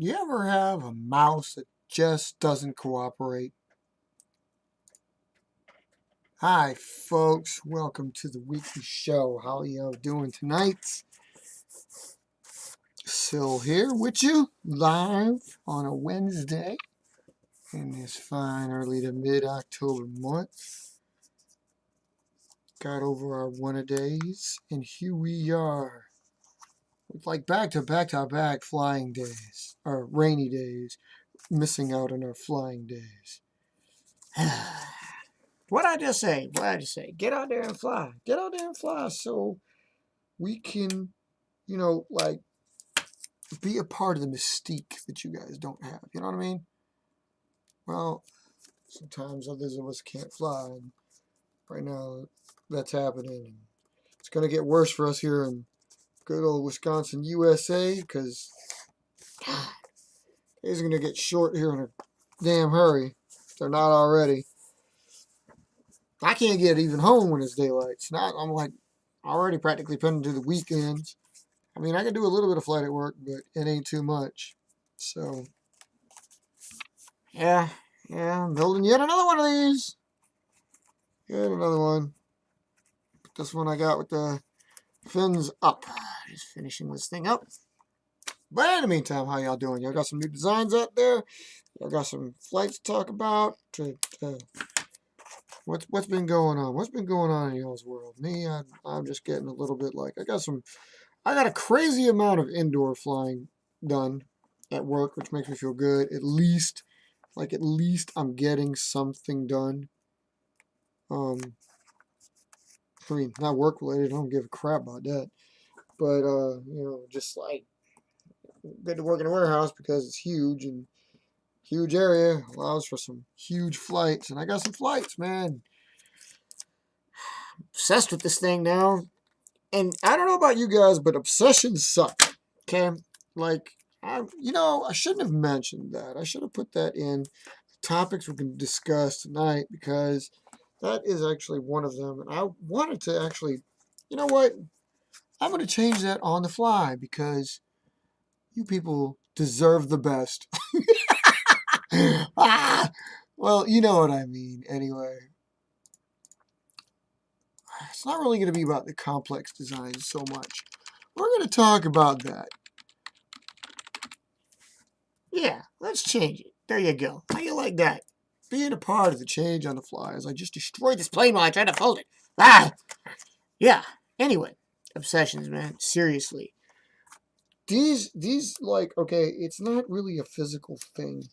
You ever have a mouse that just doesn't cooperate? Hi, folks. Welcome to the weekly show. How are you doing tonight? Still here with you, live on a Wednesday in this fine early to mid-October month. Got over our one-a-days, and here we are. With like back-to-back flying days, or rainy days, missing out on our flying days. What'd I just say? Get out there and fly. Get out there and fly so we can, like, be a part of the mystique that you guys don't have. You know what I mean? Well, sometimes others of us can't fly. And right now, that's happening. It's going to get worse for us here in good old Wisconsin, USA, because days are going to get short here in a damn hurry. If they're not already. I can't get even home when it's daylight. I'm like already practically putting to the weekends. I mean, I can do a little bit of flight at work, but it ain't too much. So, yeah, I'm building yet another one of these. Yet another one. This one I got with the fins up. Just finishing this thing up. But in the meantime, how y'all doing? Y'all got some new designs out there? Y'all got some flights to talk about? What's been going on? What's been going on in y'all's world? Me, I'm just getting a little bit like I got a crazy amount of indoor flying done at work, which makes me feel good. At least I'm getting something done. I mean, not work related. I don't give a crap about that. But just like good to work in a warehouse because it's huge and huge area allows for some huge flights. And I got some flights, man. Obsessed with this thing now. And I don't know about you guys, but obsessions suck. Okay? Like, I shouldn't have mentioned that. I should have put that in the topics we're going to discuss tonight because that is actually one of them. And I wanted to actually, you know what? I'm going to change that on the fly because you people deserve the best. Well, you know what I mean. Anyway, it's not really going to be about the complex designs so much. We're going to talk about that. Yeah, let's change it. There you go. How you like that? Being a part of the change on the fly as I just destroyed this plane while I tried to fold it. Yeah. Anyway, obsessions, man. Seriously. These like, okay, it's not really a physical thing,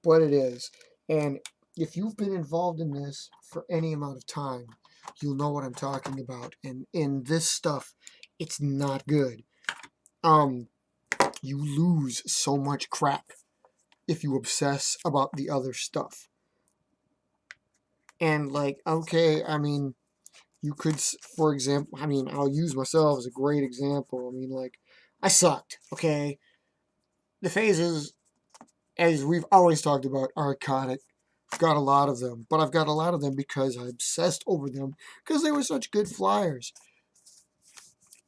but it is. And if you've been involved in this for any amount of time, you'll know what I'm talking about. And in this stuff, it's not good. You lose so much crap if you obsess about the other stuff. And like, okay, I mean, you could, for example, I mean, I'll use myself as a great example. I mean, like, I sucked, okay? The phases, as we've always talked about, are iconic. I've got a lot of them, but I've got a lot of them because I obsessed over them because they were such good flyers.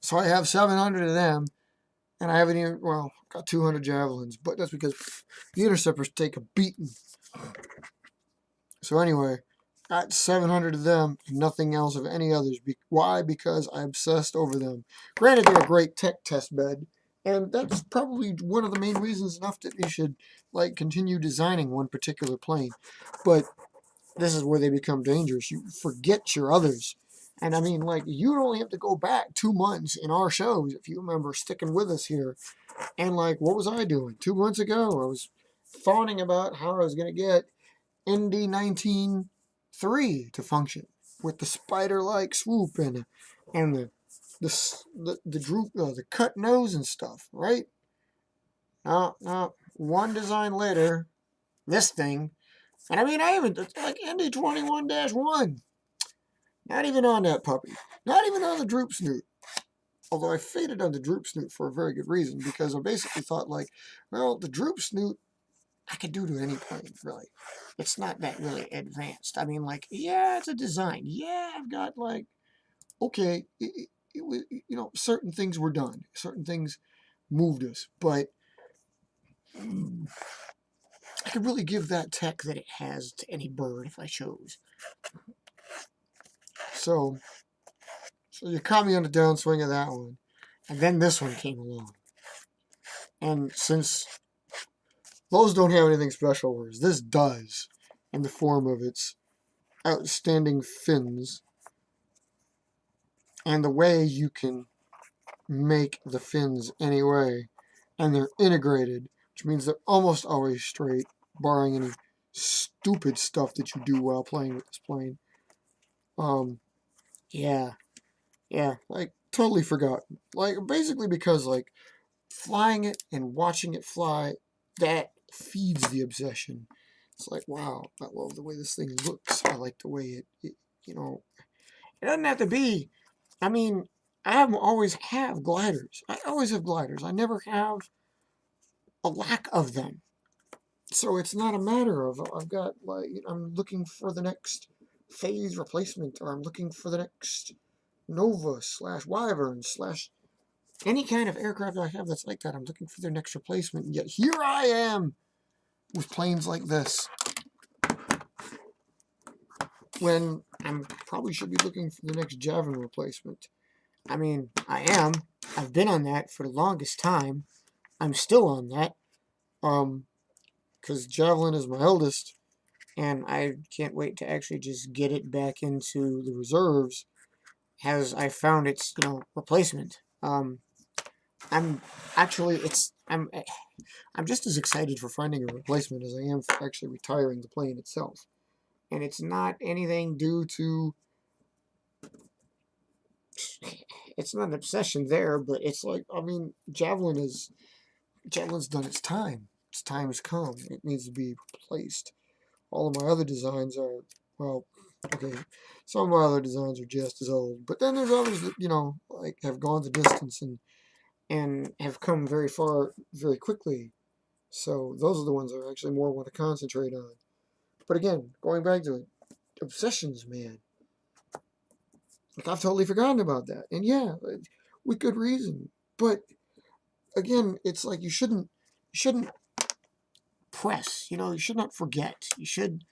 So I have 700 of them, and I haven't even, well, got 200 javelins, but that's because the interceptors take a beating. So anyway, got 700 of them, nothing else of any others. Why? Because I obsessed over them. Granted, they're a great tech test bed, and that's probably one of the main reasons enough that you should like continue designing one particular plane. But this is where they become dangerous. You forget your others. And I mean, like, you'd only have to go back 2 months in our shows if you remember sticking with us here. And like, what was I doing? 2 months ago, I was fawning about how I was going to get ND 19-3 to function with the spider-like swoop and the droop, the cut nose and stuff, right? No, one design later, this thing, and I mean, I even like ND 21-1, not even on that puppy, not even on the droop snoot. Although I faded on the droop snoot for a very good reason because I basically thought like, well, the droop snoot I could do to any plane, really. It's not that really advanced. I mean, like, yeah, it's a design. Yeah, I've got, like, okay, it was, certain things were done. Certain things moved us. But I could really give that tech that it has to any bird if I chose. So you caught me on the downswing of that one. And then this one came along. And since those don't have anything special, whereas this does, in the form of its outstanding fins, and the way you can make the fins anyway, and they're integrated, which means they're almost always straight, barring any stupid stuff that you do while playing with this plane. Yeah, like totally forgotten. Like basically because like flying it and watching it fly, that feeds the obsession. It's like, wow, I love the way this thing looks. I like the way it you know, it doesn't have to be. I mean, I have always have gliders. I always have gliders. I never have a lack of them. So it's not a matter of I've got like I'm looking for the next phase replacement, or I'm looking for the next Nova / Wyvern / any kind of aircraft I have that's like that. I'm looking for their next replacement, and yet here I am with planes like this, when I probably should be looking for the next Javelin replacement. I mean, I am. I've been on that for the longest time. I'm still on that. Because Javelin is my eldest, and I can't wait to actually just get it back into the reserves as I found its, replacement. I'm actually, I'm just as excited for finding a replacement as I am for actually retiring the plane itself. And it's not anything due to, it's not an obsession there, but it's like, I mean, Javelin's done its time. Its time has come. It needs to be replaced. All of my other designs are, well, okay, some of my other designs are just as old, but then there's others that, like have gone the distance and have come very far very quickly. So those are the ones I actually more want to concentrate on. But again, going back to it, obsessions, man. Like I've totally forgotten about that. And yeah, with good reason. But again, it's like you shouldn't press, you should not forget. You should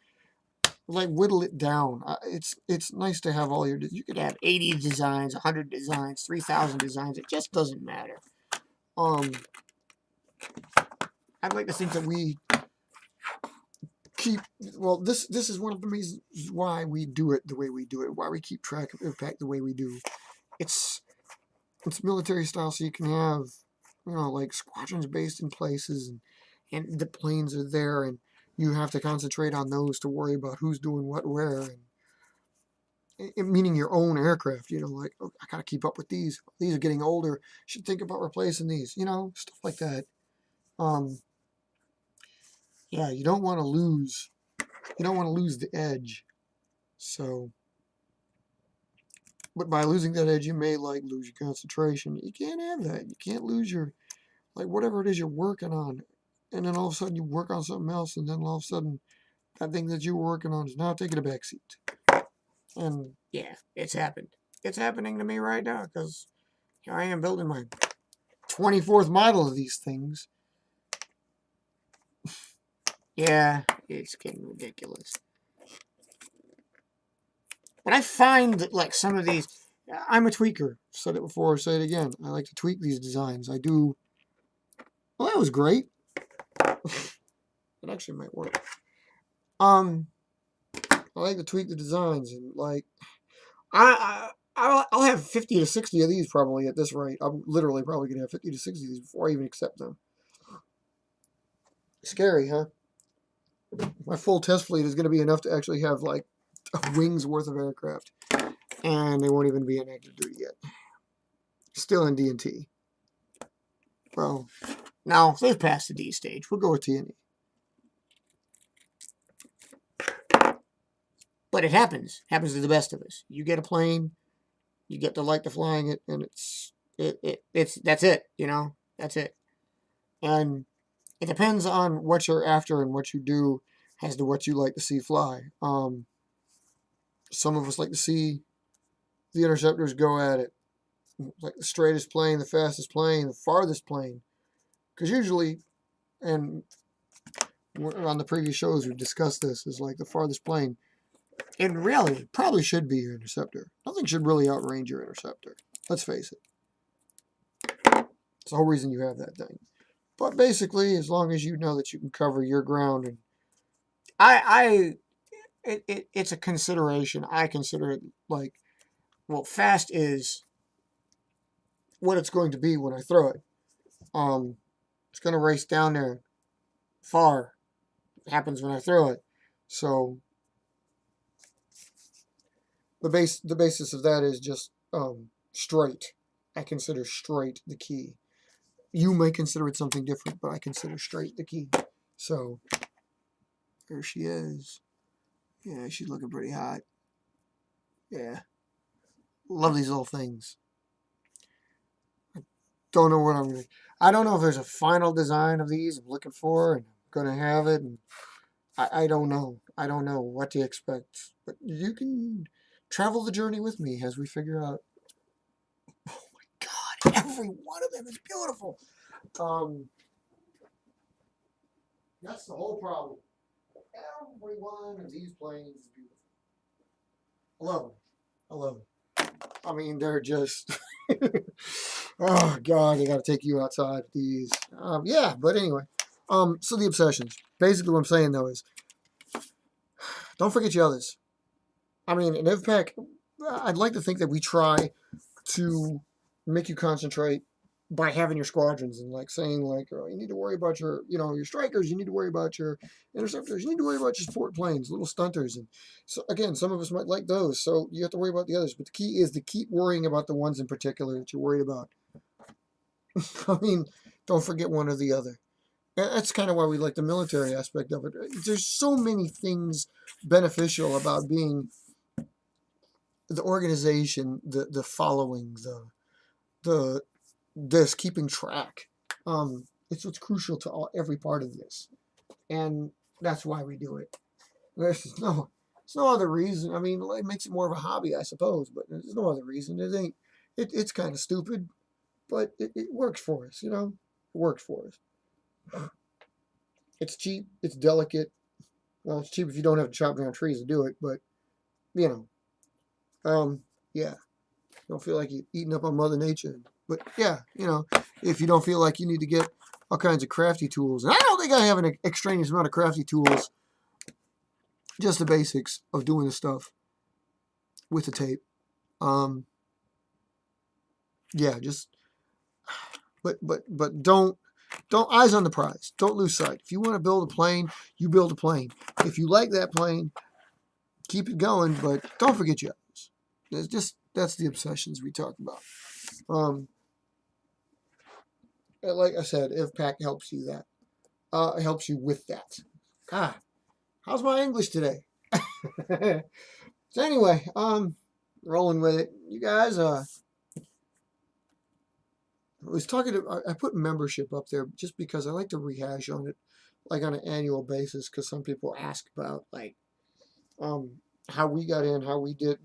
like whittle it down. It's nice to have all you could have 80 designs, 100 designs, 3,000 designs. It just doesn't matter. I'd like to think that we keep, well, this is one of the reasons why we do it the way we do it, why we keep track of IVPAC the way we do. It's military style, so you can have, like squadrons based in places, and the planes are there, and you have to concentrate on those to worry about who's doing what where, and meaning your own aircraft, like, oh, I gotta keep up with these are getting older, should think about replacing these, stuff like that. Yeah, you don't want to lose the edge. So, but by losing that edge, you may like lose your concentration. You can't have that. You can't lose your, like, whatever it is you're working on, and then all of a sudden you work on something else, and then all of a sudden that thing that you were working on is now taking a back seat. And yeah, it's happened. It's happening to me right now, because here I am building my 24th model of these things. Yeah, it's getting ridiculous. But I find that, like, some of these, I'm a tweaker. I've said it before, I'll say it again. I like to tweak these designs. I do. Well, that was great. It actually might work. I like to tweak the designs, and like, I'll have 50 to 60 of these probably at this rate. I'm literally probably gonna have 50 to 60 of these before I even accept them. Scary, huh? My full test fleet is gonna be enough to actually have like a wing's worth of aircraft, and they won't even be in active duty yet. Still in D&T. Well, now they've passed the D stage. We'll go with T&E. But it happens. Happens to the best of us. You get a plane, you get to like to flying it, and it's that's it. That's it. And it depends on what you're after and what you do as to what you like to see fly. Some of us like to see the interceptors go at it, like the straightest plane, the fastest plane, the farthest plane, because usually and on the previous shows we've discussed this, is like the farthest plane. And really, it probably should be your interceptor. Nothing should really outrange your interceptor. Let's face it. It's the whole reason you have that thing. But basically, as long as you know that you can cover your ground, and it's a consideration. I consider it like, well, fast is what it's going to be when I throw it. It's going to race down there far. It happens when I throw it. So the basis of that is just straight. I consider straight the key. You may consider it something different, but I consider straight the key. So there she is. Yeah, she's looking pretty hot. Yeah. Love these little things. Don't know what I'm going to... I don't know if there's a final design of these I'm looking for, and I'm going to have it. And I don't know. I don't know what to expect. But you can travel the journey with me as we figure out. Oh my God, every one of them is beautiful. That's the whole problem. Every one of these planes is beautiful. I love them. I love them. I mean, they're just... Oh, God, they got to take you outside with these. Yeah, but anyway. So the obsessions. Basically what I'm saying, though, is don't forget your others. I mean, in IVPAC, I'd like to think that we try to make you concentrate by having your squadrons and like saying like, oh, you need to worry about your, your strikers, you need to worry about your interceptors, you need to worry about your support planes, little stunters. And so again, some of us might like those, so you have to worry about the others. But the key is to keep worrying about the ones in particular that you're worried about. I mean, don't forget one or the other. That's kind of why we like the military aspect of it. There's so many things beneficial about being the organization, the following, the this keeping track. It's what's crucial to every part of this, and that's why we do it. There's no other reason. I mean, it makes it more of a hobby, I suppose, but there's no other reason. It ain't. It's kind of stupid, but it works for us. It works for us. It's cheap. It's delicate. Well, it's cheap if you don't have to chop down trees to do it, but yeah. Don't feel like you're eating up on Mother Nature. But yeah, if you don't feel like you need to get all kinds of crafty tools. And I don't think I have an extraneous amount of crafty tools. Just the basics of doing the stuff with the tape. Yeah, just but don't eyes on the prize. Don't lose sight. If you want to build a plane, you build a plane. If you like that plane, keep it going, but don't forget your others. That's the obsessions we talk about. Like I said, IVPAC helps you that. It helps you with that. How's my English today? So anyway, rolling with it. You guys, I was talking to, I put membership up there just because I like to rehash on it, like on an annual basis, because some people ask about, like, how we got in, how we did,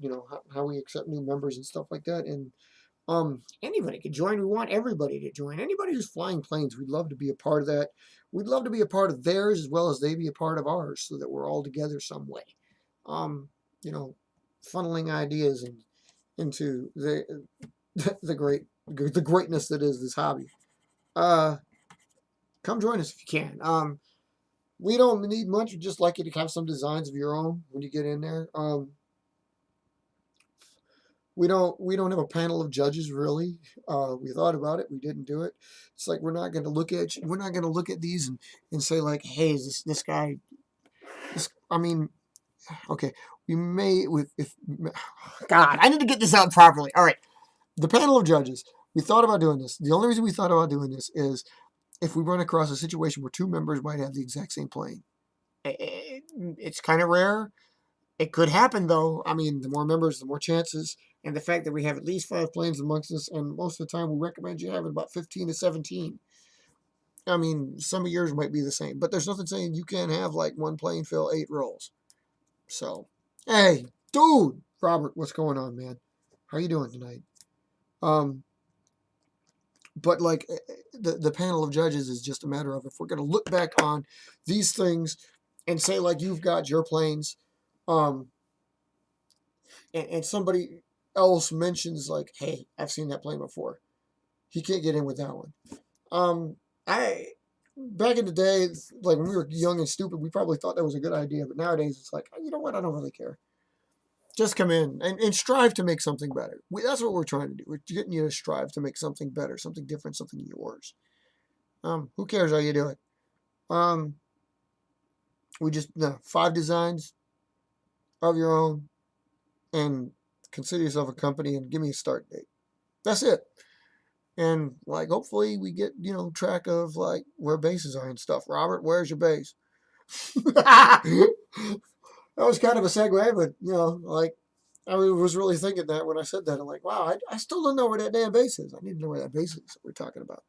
how we accept new members and stuff like that. And anybody can join. We want everybody to join. Anybody who's flying planes, we'd love to be a part of that. We'd love to be a part of theirs as well as they be a part of ours, so that we're all together some way. Funneling ideas into the greatness that is this hobby. Come join us if you can. We don't need much. We'd just like you to have some designs of your own when you get in there. We don't have a panel of judges really. We thought about it. We didn't do it. It's like we're not going to look at these and say like, hey, is this guy? I mean, okay, we may if God, I need to get this out properly. All right, the panel of judges. We thought about doing this. The only reason we thought about doing this is if we run across a situation where two members might have the exact same plane. It's kind of rare. It could happen, though. I mean, the more members, the more chances. And the fact that we have at least 5 planes amongst us, and most of the time we recommend you having about 15 to 17. I mean, some of yours might be the same, but there's nothing saying you can't have like one plane fill 8 roles. So, hey, dude, Robert, what's going on, man? How you doing tonight? But like the panel of judges is just a matter of if we're going to look back on these things and say like you've got your planes, um, and somebody else mentions like, hey, I've seen that plane before. He can't get in with that one. I back in the day, like when we were young and stupid, we probably thought that was a good idea. But nowadays, it's like, you know what? I don't really care. Just come in and strive to make something better. That's what we're trying to do. We're getting you to strive to make something better, something different, something yours. Who cares how you do it? Um, we just no 5 designs of your own, and consider yourself a company and give me a start date. That's it. And like, hopefully, we get track of like where bases are and stuff. Robert, where's your base? That was kind of a segue, but like I was really thinking that when I said that. I'm like, wow, I still don't know where that damn base is. I need to know where that base is that we're talking about.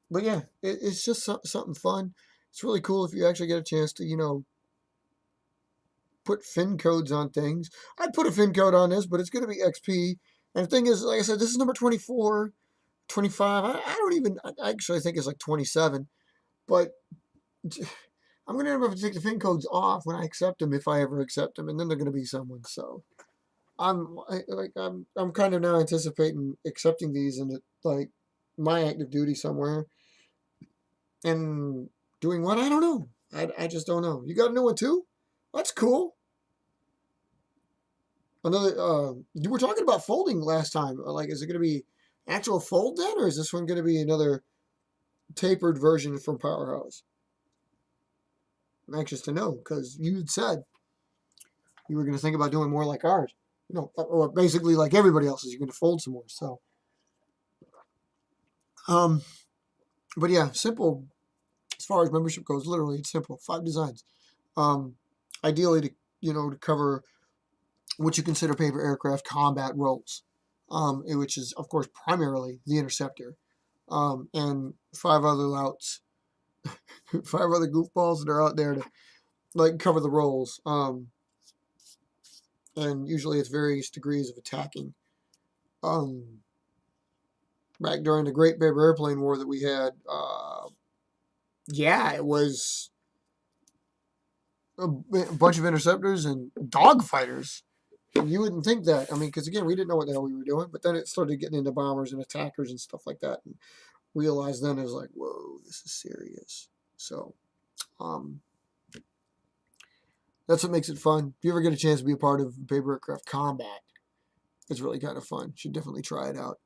But yeah, it's just something fun. It's really cool if you actually get a chance to, put fin codes on things. I'd put a fin code on this, but it's going to be XP. And the thing is, like I said, this is number 24, 25. I don't even, I actually think it's like 27. But I'm going to have to take the fin codes off when I accept them, if I ever accept them. And then they're going to be someone. So I'm kind of now anticipating accepting these into like my active duty somewhere. And doing what? I don't know. I just don't know. You got a new one too? That's cool. Another. You were talking about folding last time. Like, is it going to be actual fold then, or is this one going to be another tapered version from Powerhouse? I'm anxious to know because you had said you were going to think about doing more like ours. Or basically like everybody else's. You're going to fold some more. So, but yeah, simple. As far as membership goes, literally it's simple. 5 designs. Ideally to cover what you consider paper aircraft combat roles, which is of course primarily the interceptor, and 5 other louts, 5 other goofballs that are out there to like cover the roles, and usually it's various degrees of attacking. Back during the Great Paper Airplane War that we had, yeah, it was a bunch of interceptors and dogfighters. You wouldn't think that. I mean, because again, we didn't know what the hell we were doing. But then it started getting into bombers and attackers and stuff like that, and realized then it was like, whoa, this is serious. So, that's what makes it fun. If you ever get a chance to be a part of paper aircraft combat, it's really kind of fun. Should definitely try it out.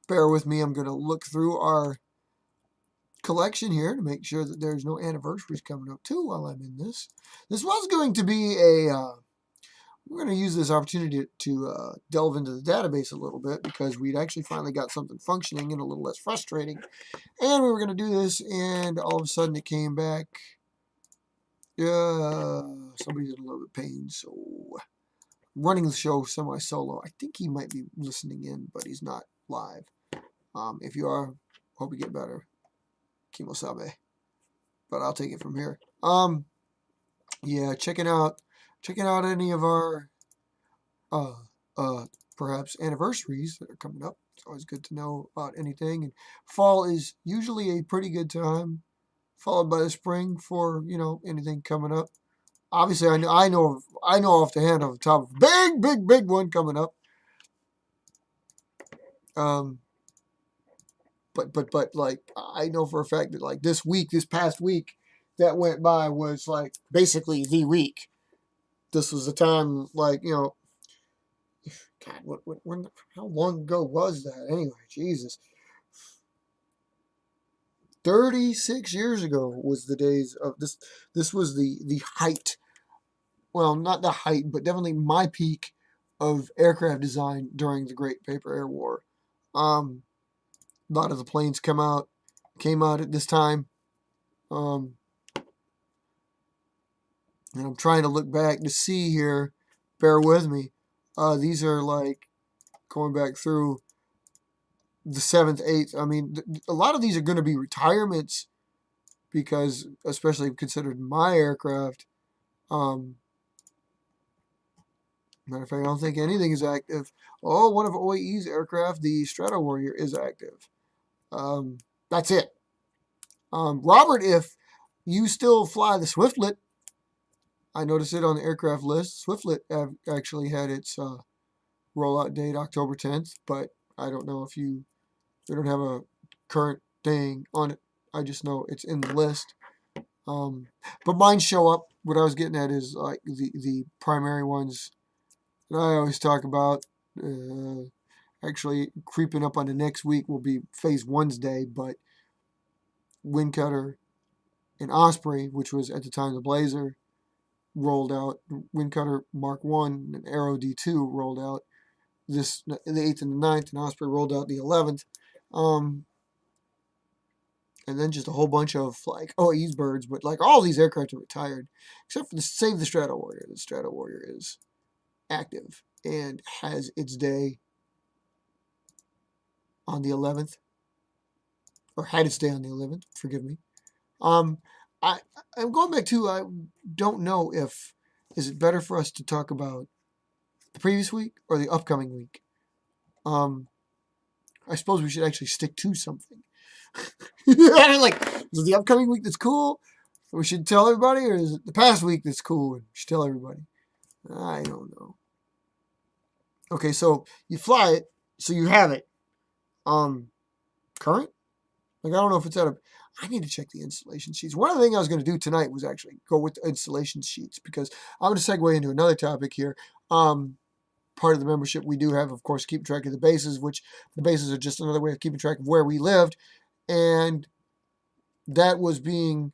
Bear with me. I'm going to look through our collection here to make sure that there's no anniversaries coming up too while I'm in this. This was going to be we're going to use this opportunity to delve into the database a little bit because we'd actually finally got something functioning and a little less frustrating. And we were going to do this, and all of a sudden it came back. Somebody's in a little bit of pain, so running the show semi-solo. I think he might be listening in, but he's not live. If you are, hope you get better. Kimosabe. But I'll take it from here. Yeah, checking out any of our perhaps anniversaries that are coming up. It's always good to know about anything. And fall is usually a pretty good time, followed by the spring for anything coming up. Obviously, I know off the hand off the top of big one coming up. But like I know for a fact that like this past week that went by was like basically the week. This was the time, like God, how long ago was that? Anyway, Jesus, 36 years ago was the days of this. This was the height. Well, not the height, but definitely my peak of aircraft design during the Great Paper Air War. A lot of the planes came out at this time. And I'm trying to look back to see here. Bear with me. These are like going back through the 7th, 8th. I mean, a lot of these are going to be retirements because, especially considered my aircraft, Matter of fact, I don't think anything is active. Oh, one of OAE's aircraft, the Strato Warrior, is active. That's it. Robert, if you still fly the Swiftlet, I noticed it on the aircraft list. Swiftlet actually had its rollout date October 10th, but I don't know if we don't have a current thing on it. I just know it's in the list. But mine show up. What I was getting at is like the primary ones that I always talk about. Actually, creeping up on the next week will be Phase 1's day, but Windcutter and Osprey, which was at the time the Blazer, rolled out. Windcutter Mark 1 and Arrow D2 rolled out the 8th and the 9th, and Osprey rolled out the 11th. And then just a whole bunch of like OAE's birds, but like all these aircraft are retired, except for Save the Strato Warrior. The Strato Warrior is active and has its day on the 11th, or had its day on the 11th. Forgive me. I'm going back to, I don't know if, is it better for us to talk about the previous week or the upcoming week? I suppose we should actually stick to something. Like, is it the upcoming week that's cool? We should tell everybody, or is it the past week that's cool and we should tell everybody? I don't know. Okay, so you fly it, so you have it. Current? Like, I don't know if it's out of. I need to check the installation sheets. One of the things I was going to do tonight was actually go with the installation sheets, because I'm going to segue into another topic here. Part of the membership we do have, of course, keep track of the bases, which the bases are just another way of keeping track of where we lived. And that was being,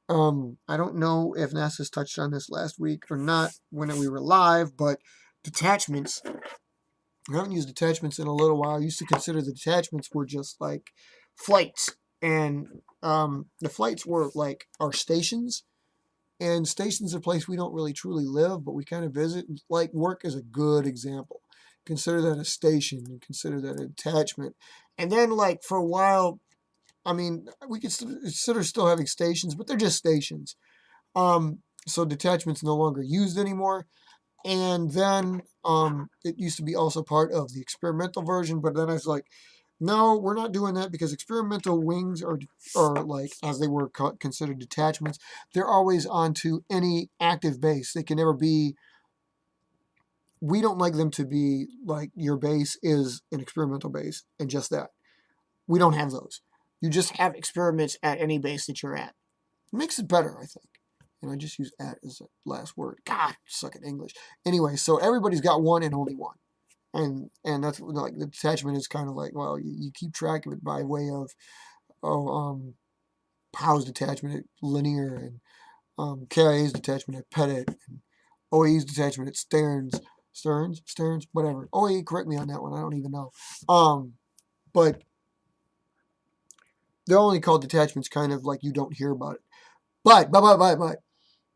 I don't know if NASA's touched on this last week or not when we were live, but detachments. I haven't used detachments in a little while. I used to consider the detachments were just like flights. And the flights were like our stations. And stations are a place we don't really truly live, but we kind of visit. Like work is a good example. Consider that a station and consider that a detachment. And then like for a while, I mean, we could consider still having stations, but they're just stations. So detachment's no longer used anymore. And then it used to be also part of the experimental version, but then I was like, no, we're not doing that, because experimental wings are like, as they were considered detachments, they're always onto any active base. They can never be. We don't like them to be like your base is an experimental base and just that. We don't have those. You just have experiments at any base that you're at. It makes it better, I think. And I just use at as a last word. God, suck at English. Anyway, so everybody's got one and only one. And that's like the detachment is kind of like, well, you keep track of it by way of Powell's detachment at Linear, and KIA's detachment at Pettit, and OAE's detachment at Stearns, whatever. OAE, correct me on that one. I don't even know. But they're only called detachments, kind of like you don't hear about it. But.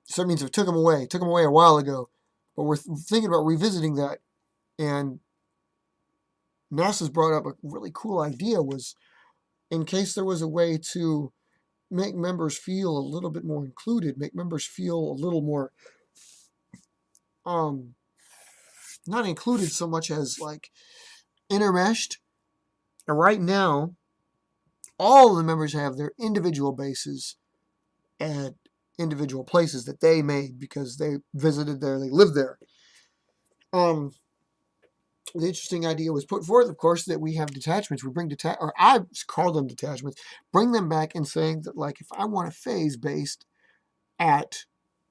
So that means it took them away a while ago. But we're thinking about revisiting that. And NASA's brought up a really cool idea, was in case there was a way to make members feel a little bit more included, make members feel a little more, not included so much as like intermeshed. And right now, all of the members have their individual bases at individual places that they made because they visited there, they lived there. The interesting idea was put forth, of course, that we have detachments. We bring or I call them detachments, bring them back and saying that, like, if I want a phase based at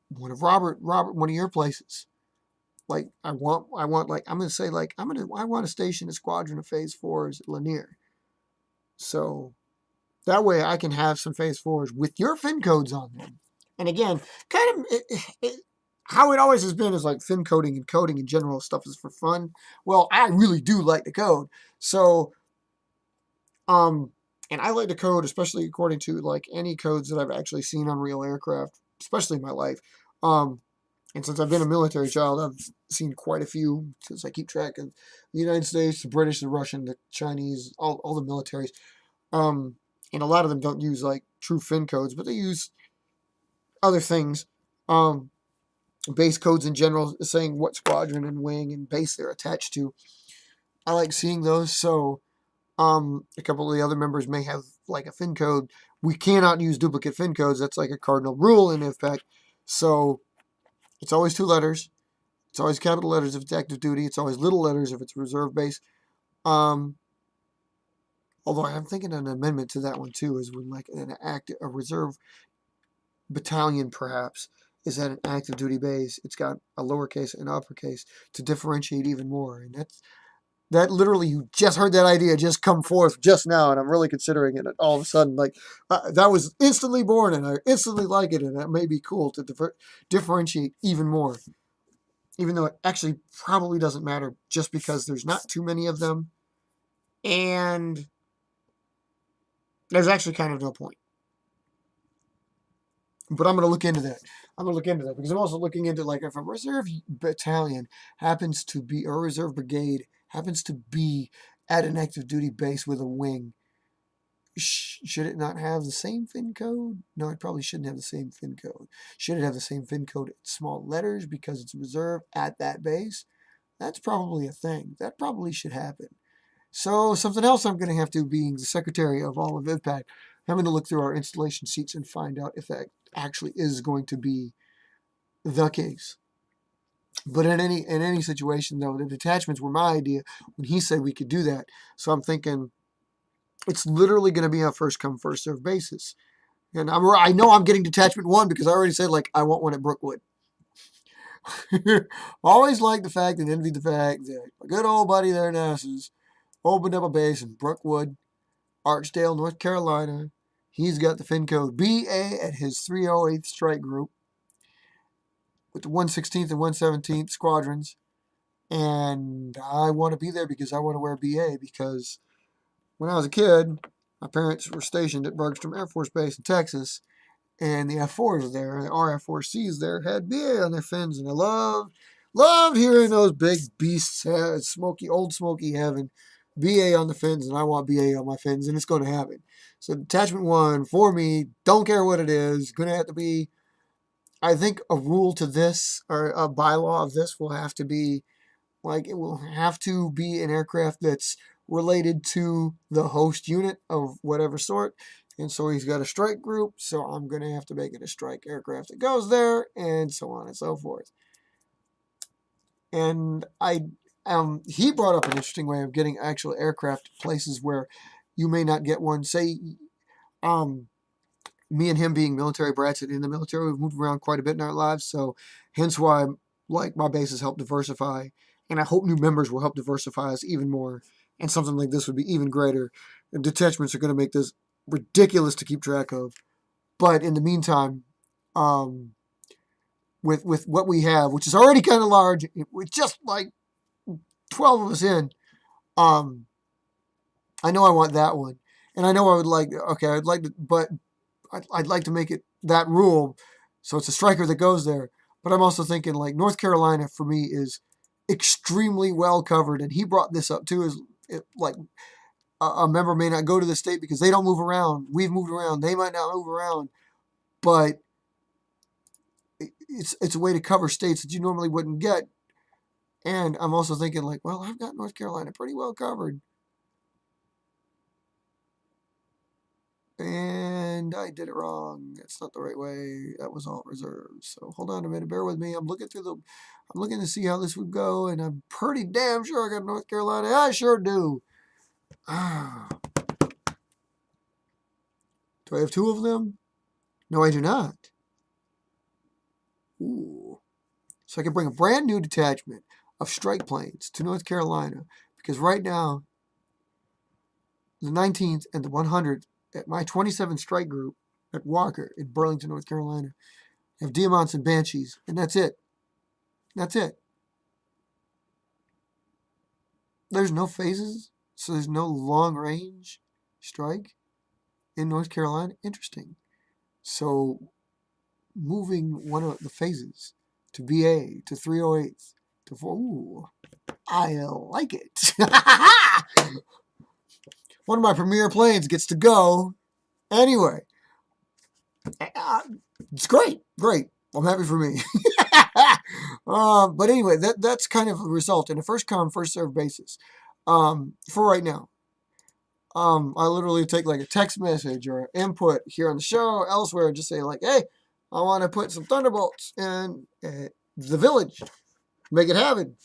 one of Robert, one of your places, like I want, like, I'm going to say, like, I want to station a squadron of phase 4s at Lanier. So that way I can have some phase 4s with your fin codes on them. And again, kind of how it always has been is like fin coding and coding in general stuff is for fun. Well, I really do like to code. So, and I like to code, especially according to like any codes that I've actually seen on real aircraft, especially in my life. And since I've been a military child, I've seen quite a few, since I keep track of the United States, the British, the Russian, the Chinese, all the militaries. And a lot of them don't use like true fin codes, but they use other things. base codes in general saying what squadron and wing and base they're attached to. I like seeing those. So a couple of the other members may have like a fin code. We cannot use duplicate fin codes. That's like a cardinal rule in IVPAC. So it's always 2 letters. It's always capital letters if it's active duty. It's always little letters if it's reserve base. Although I'm thinking an amendment to that one too is when like a reserve battalion perhaps is at an active duty base. It's got a lowercase and uppercase to differentiate even more. And that literally, you just heard that idea just come forth just now, and I'm really considering it. All of a sudden, like that was instantly born, and I instantly like it, and that may be cool to differentiate even more. Even though it actually probably doesn't matter, just because there's not too many of them, and there's actually kind of no point. But I'm going to look into that. I'm going to look into that because I'm also looking into like if a reserve battalion happens to be, or a reserve brigade happens to be at an active duty base with a wing, should it not have the same fin code? No, it probably shouldn't have the same fin code. Should it have the same fin code in small letters because it's reserve at that base? That's probably a thing. That probably should happen. So something else I'm going to have to, being the secretary of all of IVPAC, having to look through our installation sheets and find out if that actually is going to be the case. But in any situation, though, the detachments were my idea when he said we could do that. So I'm thinking it's literally going to be a first come first serve basis. And I know I'm getting detachment 1 because I already said like I want one at Brookwood. Always liked the fact and envied the fact that my good old buddy there, Nass's, opened up a base in Brookwood, Archdale, North Carolina. He's got the fin code BA at his 308th Strike Group with the 116th and 117th Squadrons. And I want to be there because I want to wear BA because when I was a kid, my parents were stationed at Bergstrom Air Force Base in Texas, and the F4s there, the RF4Cs there, had BA on their fins, and I loved hearing those big beasts, old smoky heaven, BA on the fins, and I want BA on my fins, and it's going to happen. So Detachment 1, for me, don't care what it is, going to have to be, I think a rule to this, or a bylaw of this will have to be, like, it will have to be an aircraft that's related to the host unit of whatever sort. And so he's got a strike group, so I'm going to have to make it a strike aircraft that goes there, and so on and so forth. And he brought up an interesting way of getting actual aircraft places where you may not get one. Say, me and him being military brats and in the military, we've moved around quite a bit in our lives, so hence why like my bases help diversify, and I hope new members will help diversify us even more, and something like this would be even greater. And detachments are going to make this ridiculous to keep track of, but in the meantime, with what we have, which is already kind of large, with just like 12 of us in, I know I want that one, and I know I would like. Okay, I'd like to, but I'd like to make it that rule, so it's a striker that goes there. But I'm also thinking like North Carolina for me is extremely well covered, and he brought this up too. Is like a member may not go to the state because they don't move around. We've moved around. They might not move around, but it's a way to cover states that you normally wouldn't get. And I'm also thinking like, well, I've got North Carolina pretty well covered. And I did it wrong. That's not the right way. That was all reserves. So hold on a minute. Bear with me. I'm looking to see how this would go, and I'm pretty damn sure I got North Carolina. I sure do. Do I have 2 of them? No, I do not. Ooh. So I can bring a brand new detachment of strike planes to North Carolina because right now, the 19th and the 100th at my 27th strike group at Walker in Burlington, North Carolina, have Diamonds and Banshees, and that's it. That's it. There's no phases, so there's no long range strike in North Carolina. Interesting. So moving one of the phases to BA, to 308, to 4, ooh, I like it. One of my premier planes gets to go anyway. It's great, great. I'm happy for me. But anyway, that's kind of a result in a first come, first served basis. For right now. I literally take like a text message or input here on the show, elsewhere, and just say like, hey, I want to put some thunderbolts in the village. Make it happen.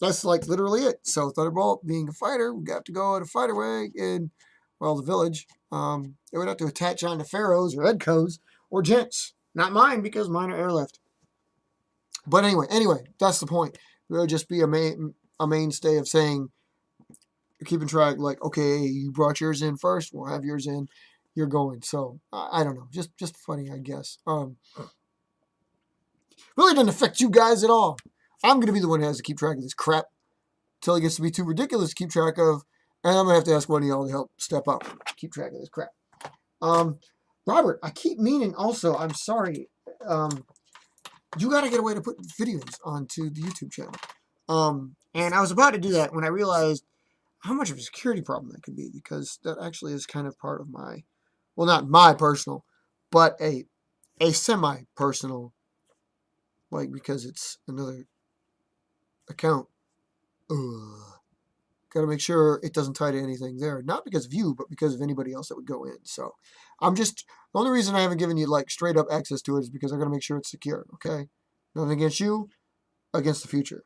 That's like literally it. So Thunderbolt, being a fighter, we got to go at a fighter way in, well, the village. It would have to attach on to pharaohs or edcos or gents. Not mine, because mine are airlift. But anyway, that's the point. It would just be a mainstay of saying, keeping track, like, okay, you brought yours in first, we'll have yours in, you're going. So I don't know, just funny, I guess. Really doesn't affect you guys at all. I'm gonna be the one who has to keep track of this crap until it gets to be too ridiculous to keep track of, and I'm gonna have to ask one of y'all to help step up, keep track of this crap. Robert, I keep meaning also, I'm sorry, you gotta get a way to put videos onto the YouTube channel. And I was about to do that when I realized how much of a security problem that could be, because that actually is kind of part of my, well, not my personal, but a semi-personal, like, because it's another account. Got to make sure it doesn't tie to anything there, not because of you, but because of anybody else that would go in. So the only reason I haven't given you like straight up access to it is because I got to make sure it's secure. Okay, nothing against you, against the future.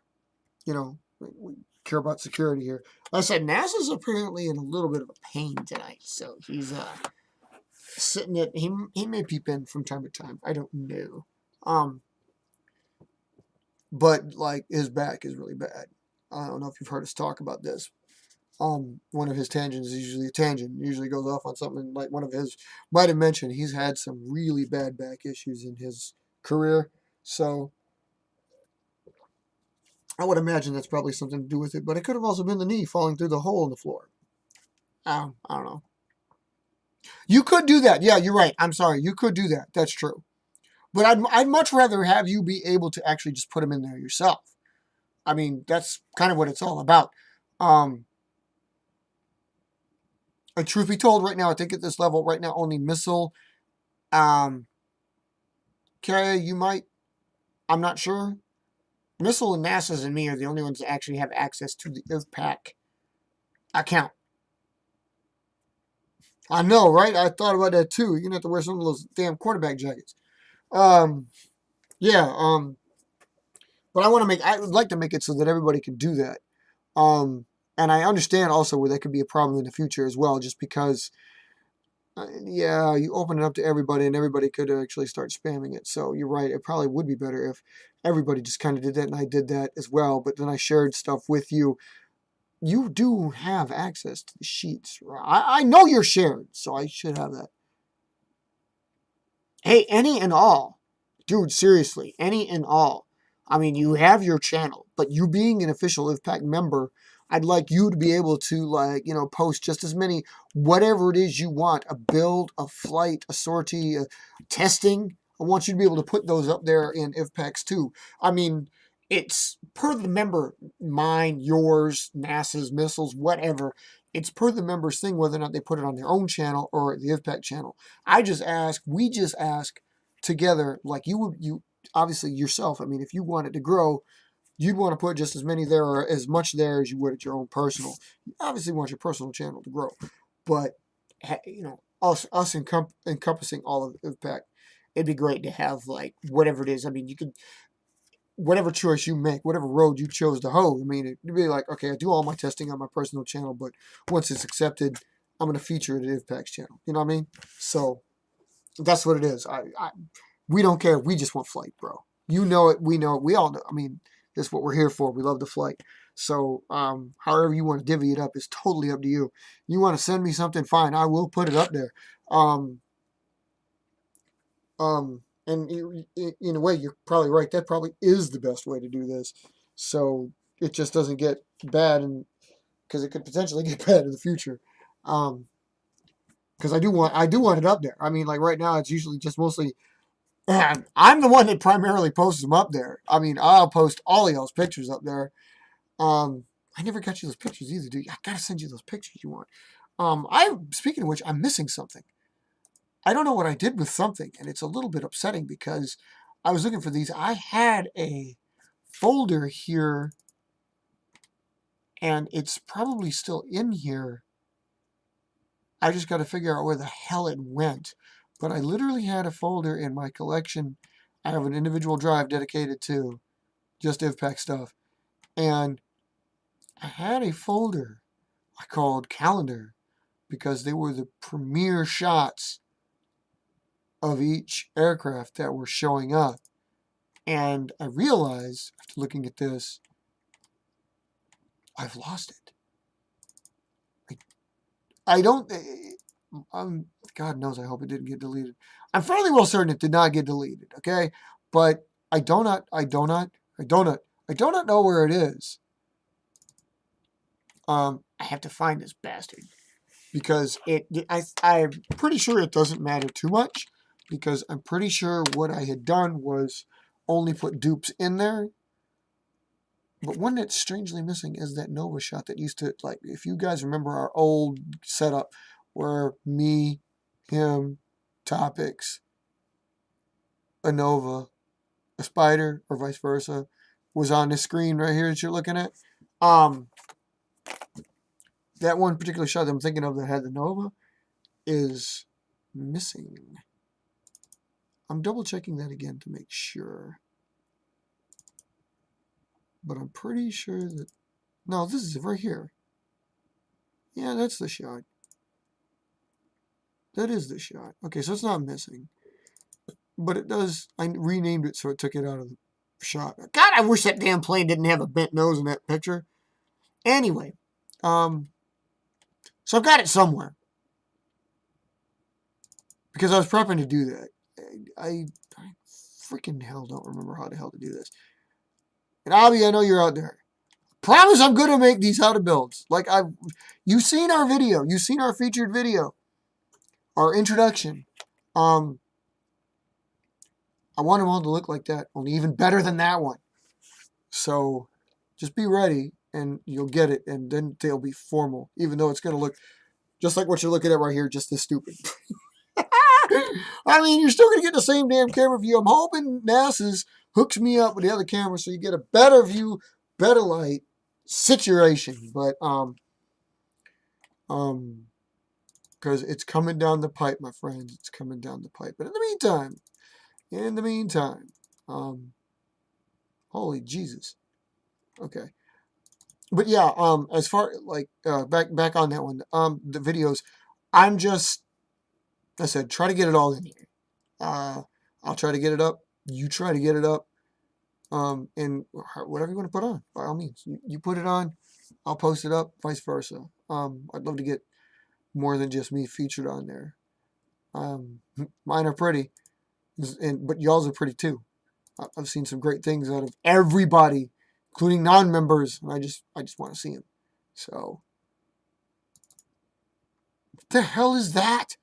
You know, we care about security here. Like I said, NASA's apparently in a little bit of a pain tonight, so he's sitting at, he may peep in from time to time. I don't know. But like his back is really bad. I don't know if you've heard us talk about this. One of his tangents is usually a tangent. Usually goes off on something like one of his might have mentioned. He's had some really bad back issues in his career, so I would imagine that's probably something to do with it. But it could have also been the knee falling through the hole in the floor. I don't know. You could do that. Yeah, you're right. I'm sorry. You could do that. That's true. But I'd much rather have you be able to actually just put them in there yourself. I mean, that's kind of what it's all about. And truth be told, right now, I think at this level, right now, only missile. Carrier, you might. I'm not sure. Missile and NASA's and me are the only ones that actually have access to the IVPAC account. I know, right? I thought about that too. You're gonna have to wear some of those damn quarterback jackets. Yeah. But I would like to make it so that everybody can do that. And I understand also where that could be a problem in the future as well, just because, yeah, you open it up to everybody and everybody could actually start spamming it. So you're right. It probably would be better if everybody just kind of did that, and I did that as well. But then I shared stuff with you. You do have access to the sheets. I know you're shared, so I should have that. Hey, any and all. Dude, seriously, any and all. I mean, you have your channel, but you being an official IVPAC member, I'd like you to be able to, like, you know, post just as many, whatever it is you want, a build, a flight, a sortie, a testing. I want you to be able to put those up there in IVPACs too. I mean, it's per the member, mine, yours, NASA's, missiles, whatever. It's per the member's thing whether or not they put it on their own channel or the IVPAC channel. We just ask together, like you obviously yourself. I mean, if you want it to grow, you'd want to put just as many there or as much there as you would at your own personal. You obviously want your personal channel to grow, but you know, us encompassing all of IVPAC, it'd be great to have like whatever it is. I mean, you could, whatever choice you make, whatever road you chose to hoe. I mean, it'd be like, okay, I do all my testing on my personal channel, but once it's accepted, I'm going to feature it at IVPAC's channel. You know what I mean? So that's what it is. We don't care. We just want flight, bro. You know it. We know it. We all know. I mean, that's what we're here for. We love the flight. So however you want to divvy it up is totally up to you. You want to send me something, fine. I will put it up there. And in a way, you're probably right. That probably is the best way to do this. So it just doesn't get bad, and because it could potentially get bad in the future. Because I do want it up there. I mean, like right now, it's usually just mostly. I'm the one that primarily posts them up there. I mean, I'll post all of y'all's pictures up there. I never got you those pictures either, dude. I gotta send you those pictures you want. Speaking of which, I'm missing something. I don't know what I did with something, and it's a little bit upsetting because I was looking for these. I had a folder here, and it's probably still in here. I just got to figure out where the hell it went. But I literally had a folder in my collection. I have an individual drive dedicated to just IVPAC stuff. And I had a folder I called Calendar because they were the premier shots of each aircraft that were showing up. And I realized, after looking at this, I've lost it. I don't... God knows I hope it didn't get deleted. I'm fairly well certain it did not get deleted, okay? But I do not know where it is. I have to find this bastard. Because I'm pretty sure it doesn't matter too much. Because I'm pretty sure what I had done was only put dupes in there. But one that's strangely missing is that Nova shot that used to, like, if you guys remember our old setup where me, him, Topics, a Nova, a Spider, or vice versa, was on this screen right here that you're looking at. That one particular shot that I'm thinking of that had the Nova is missing. I'm double checking that again to make sure. But I'm pretty sure that... No, this is it right here. Yeah, that's the shot. That is the shot. Okay, so it's not missing. But it does... I renamed it so it took it out of the shot. God, I wish that damn plane didn't have a bent nose in that picture. Anyway. So I've got it somewhere. Because I was prepping to do that. I freaking hell don't remember how the hell to do this. And Abby, I know you're out there. Promise I'm going to make these how to builds. Like you've seen our video. You've seen our featured video. Our introduction. I want them all to look like that. Only even better than that one. So just be ready and you'll get it. And then they'll be formal. Even though it's going to look just like what you're looking at right here. Just this stupid. I mean, you're still going to get the same damn camera view. I'm hoping NASA's hooks me up with the other camera so you get a better view, better light situation. But, because it's coming down the pipe, my friends. It's coming down the pipe. But in the meantime, holy Jesus. Okay. But yeah, as far, like, back on that one, the videos, I said, try to get it all in here. I'll try to get it up. You try to get it up. And whatever you want to put on, by all means. You put it on, I'll post it up, vice versa. I'd love to get more than just me featured on there. Mine are pretty, but y'all's are pretty too. I've seen some great things out of everybody, including non-members, and I just want to see them. So, what the hell is that?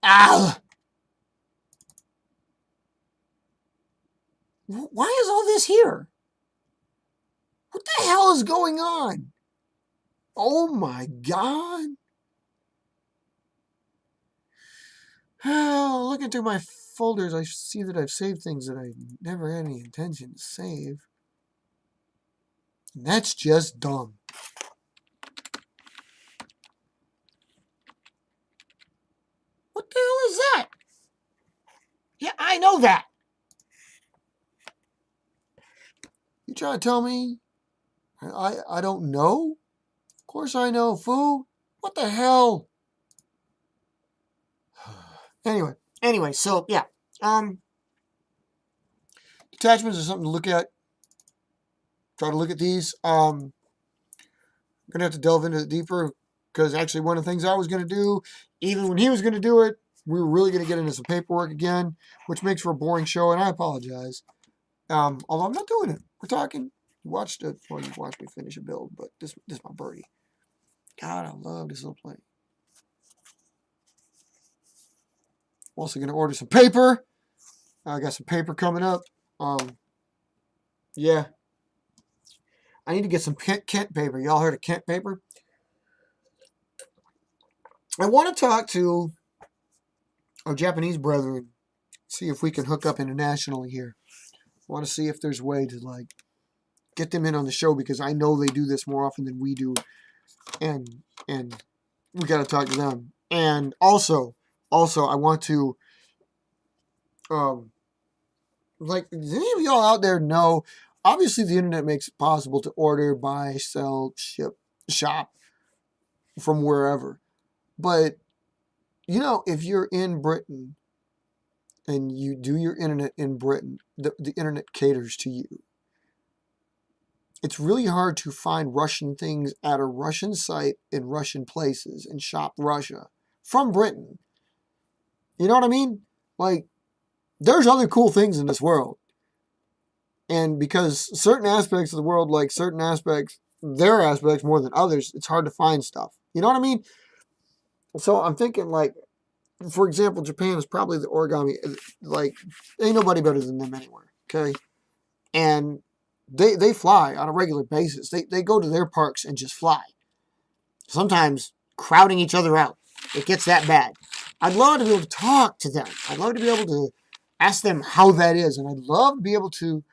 Ah! Why is all this here? What the hell is going on? Oh my God. Looking through my folders, I see that I've saved things that I never had any intention to save. And that's just dumb. What the hell is that? Yeah, I know that. You trying to tell me I don't know? Of course I know, fool. What the hell? Anyway, so yeah. Detachments are something to look at. Try to look at these. I'm gonna have to delve into it deeper because actually one of the things I was gonna do, even when he was gonna do it, we were really gonna get into some paperwork again, which makes for a boring show, and I apologize. Although I'm not doing it. We're talking. You watched me finish a build, but this is my birdie. God, I love this little plane. Also gonna order some paper. I got some paper coming up. Yeah. I need to get some Kent paper. Y'all heard of Kent paper? I want to talk to our Japanese brethren, see if we can hook up internationally here. I want to see if there's a way to like get them in on the show because I know they do this more often than we do, and we got to talk to them. And also, I want to like, does any of y'all out there know? Obviously, the internet makes it possible to order, buy, sell, ship, shop from wherever. But you know, if you're in Britain and you do your internet in Britain, the internet caters to you. It's really hard to find Russian things at a Russian site in Russian places and shop Russia from Britain. You know what I mean? Like, there's other cool things in this world. And because certain aspects of the world like certain aspects, their aspects more than others, it's hard to find stuff. You know what I mean? So I'm thinking like, for example, Japan is probably the origami, like, ain't nobody better than them anywhere, okay? And they fly on a regular basis. They go to their parks and just fly. Sometimes crowding each other out. It gets that bad. I'd love to be able to talk to them. I'd love to be able to ask them how that is. And I'd love to be able to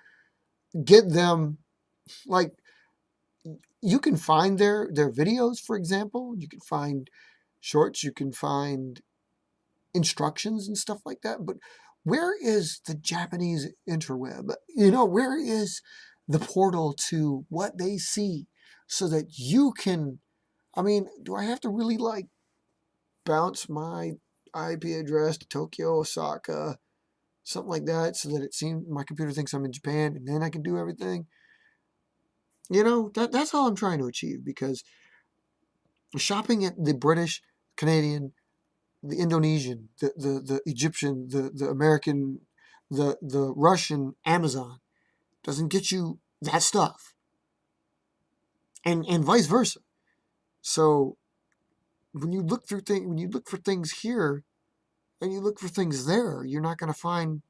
get them, like, you can find their videos, for example. You can find shorts. You can find instructions and stuff like that. But where is the Japanese interweb? You know, where is the portal to what they see so that you can, I mean, do I have to really like bounce my IP address to Tokyo, Osaka, something like that, so that it seems my computer thinks I'm in Japan and then I can do everything? You know, that's all I'm trying to achieve, because shopping at the British, Canadian, the Indonesian, the Egyptian, the American, the Russian Amazon doesn't get you that stuff. And vice versa. So when you look through things, when you look for things here and you look for things there, you're not going to find,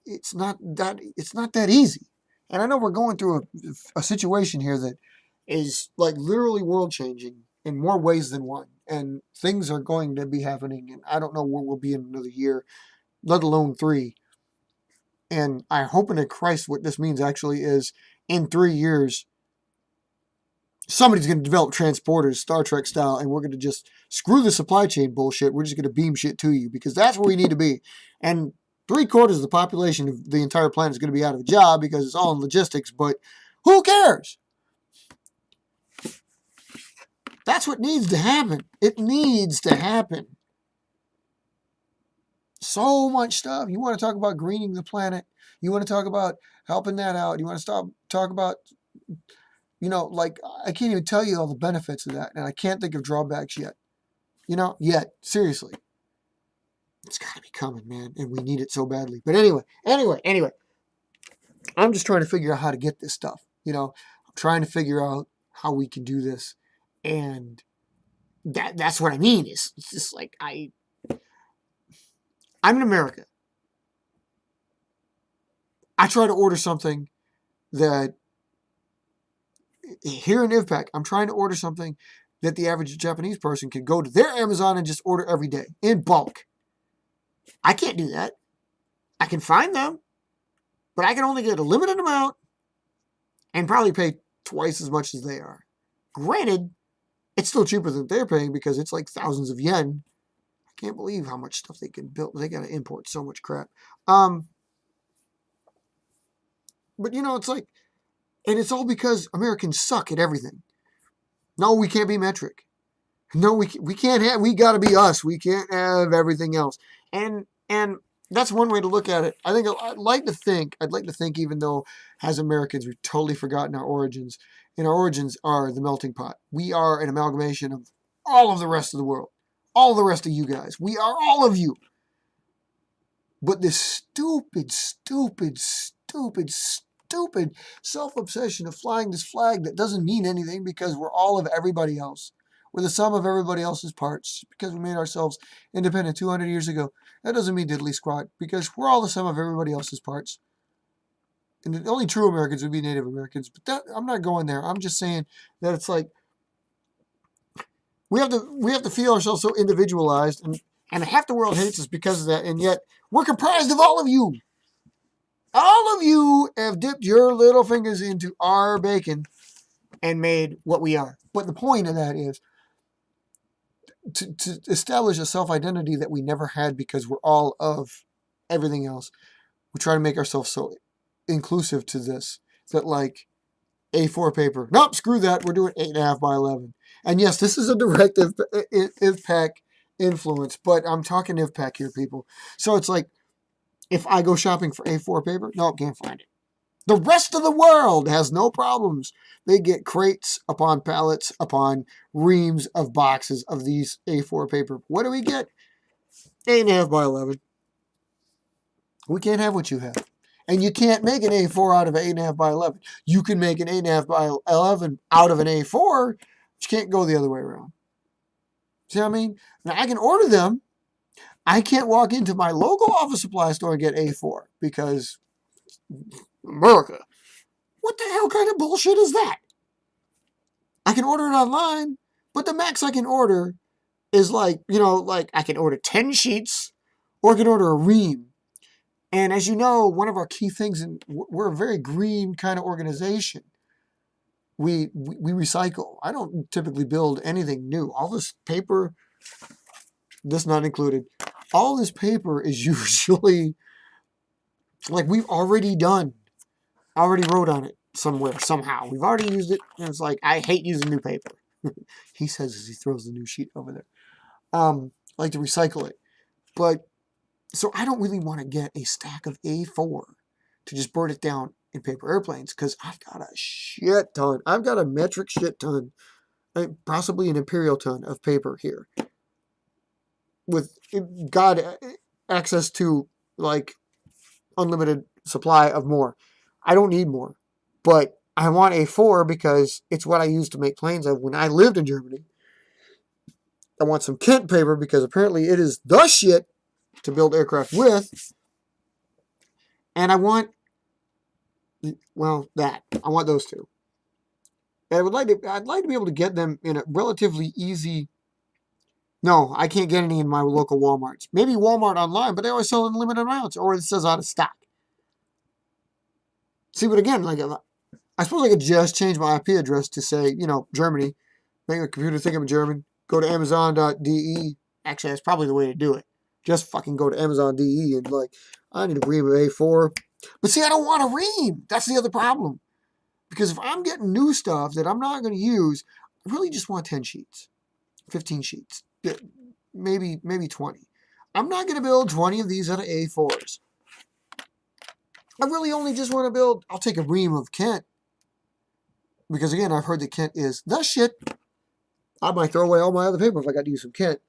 it's not that easy. And I know we're going through a situation here that is like literally world changing in more ways than one. And things are going to be happening, and I don't know where we'll be in another year, let alone 3. And I hope in Christ what this means actually is in 3 years, somebody's going to develop transporters, Star Trek style, and we're going to just screw the supply chain bullshit. We're just going to beam shit to you, because that's where we need to be. And 3/4 of the population of the entire planet is going to be out of a job because it's all in logistics, but who cares? That's what needs to happen. It needs to happen. So much stuff. You want to talk about greening the planet. You want to talk about helping that out. You want to talk about, you know, like, I can't even tell you all the benefits of that. And I can't think of drawbacks yet. You know, yet. Seriously. It's got to be coming, man. And we need it so badly. But anyway. I'm just trying to figure out how to get this stuff. You know, I'm trying to figure out how we can do this. And that's what I mean. It's just like, I'm in America. I try to order something that, here in IVPAC, I'm trying to order something that the average Japanese person can go to their Amazon and just order every day in bulk. I can't do that. I can find them, but I can only get a limited amount and probably pay twice as much as they are. Granted, it's still cheaper than they're paying because it's like thousands of yen. I can't believe how much stuff they can build. They got to import so much crap. But you know, it's like, and it's all because Americans suck at everything. No, we can't be metric. No, we can't have, we got to be us. We can't have everything else. And that's one way to look at it. I think I'd like to think, even though as Americans, we've totally forgotten our origins. And our origins are the melting pot. We are an amalgamation of all of the rest of the world. All the rest of you guys. We are all of you. But this stupid self-obsession of flying this flag that doesn't mean anything because we're all of everybody else. We're the sum of everybody else's parts because we made ourselves independent 200 years ago. That doesn't mean diddly squat because we're all the sum of everybody else's parts. And the only true Americans would be Native Americans. But that, I'm not going there. I'm just saying that it's like we have to feel ourselves so individualized, And half the world hates us because of that, and yet we're comprised of all of you. All of you have dipped your little fingers into our bacon and made what we are. But the point of that is to establish a self-identity that we never had because we're all of everything else. We try to make ourselves so inclusive to this that like A4 paper. Nope, screw that. We're doing 8.5 by 11. And yes, this is a direct IVPAC influence, but I'm talking IVPAC here, people. So it's like, if I go shopping for A4 paper, nope, can't find it. The rest of the world has no problems. They get crates upon pallets upon reams of boxes of these A4 paper. What do we get? 8.5 by 11. We can't have what you have. And you can't make an A4 out of an 8.5 by 11. You can make an 8.5 by 11 out of an A4, but you can't go the other way around. See what I mean? Now, I can order them. I can't walk into my local office supply store and get A4 because America. What the hell kind of bullshit is that? I can order it online, but the max I can order is like, like I can order 10 sheets or I can order a ream. And as you know, one of our key things, and we're a very green kind of organization. We recycle. I don't typically build anything new. All this paper, this not included, all this paper is usually like we've already done. I already wrote on it somewhere, somehow. We've already used it, and it's like, I hate using new paper. He says as he throws the new sheet over there. I like to recycle it. But, so I don't really want to get a stack of A4 to just burn it down in paper airplanes, because I've got a shit ton. I've got a metric shit ton, possibly an imperial ton of paper here. With, God, access to, like, unlimited supply of more. I don't need more. But I want A4 because it's what I used to make planes of when I lived in Germany. I want some Kent paper because apparently it is the shit to build aircraft with. And I want, well, that. I want those two. And I'd like to be able to get them in a relatively easy. No, I can't get any in my local Walmarts. Maybe Walmart online, but they always sell in limited amounts, or it says out of stock. See, but again, like, I suppose I could just change my IP address to say, Germany. Make a computer think I'm German. Go to Amazon.de. Actually, that's probably the way to do it. Just fucking go to Amazon.de and like, I need a ream of A4. But see, I don't want a ream. That's the other problem. Because if I'm getting new stuff that I'm not going to use, I really just want 10 sheets. 15 sheets. Maybe 20. I'm not going to build 20 of these out of A4s. I really only just want to build, I'll take a ream of Kent. Because again, I've heard that Kent is the shit. I might throw away all my other paper if I got to use some Kent.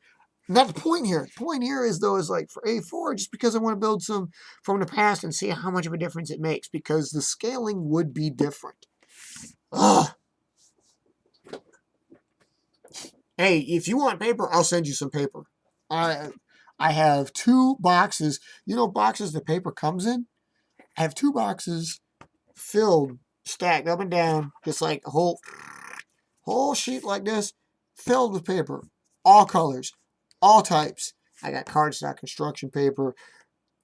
And that's the point here. The point here is, though, is like for A4, just because I want to build some from the past and see how much of a difference it makes. Because the scaling would be different. Ugh. Hey, if you want paper, I'll send you some paper. I have 2 boxes. Boxes the paper comes in? I have 2 boxes filled, stacked up and down, just like a whole sheet like this, filled with paper. All colors, all types. I got cardstock construction paper,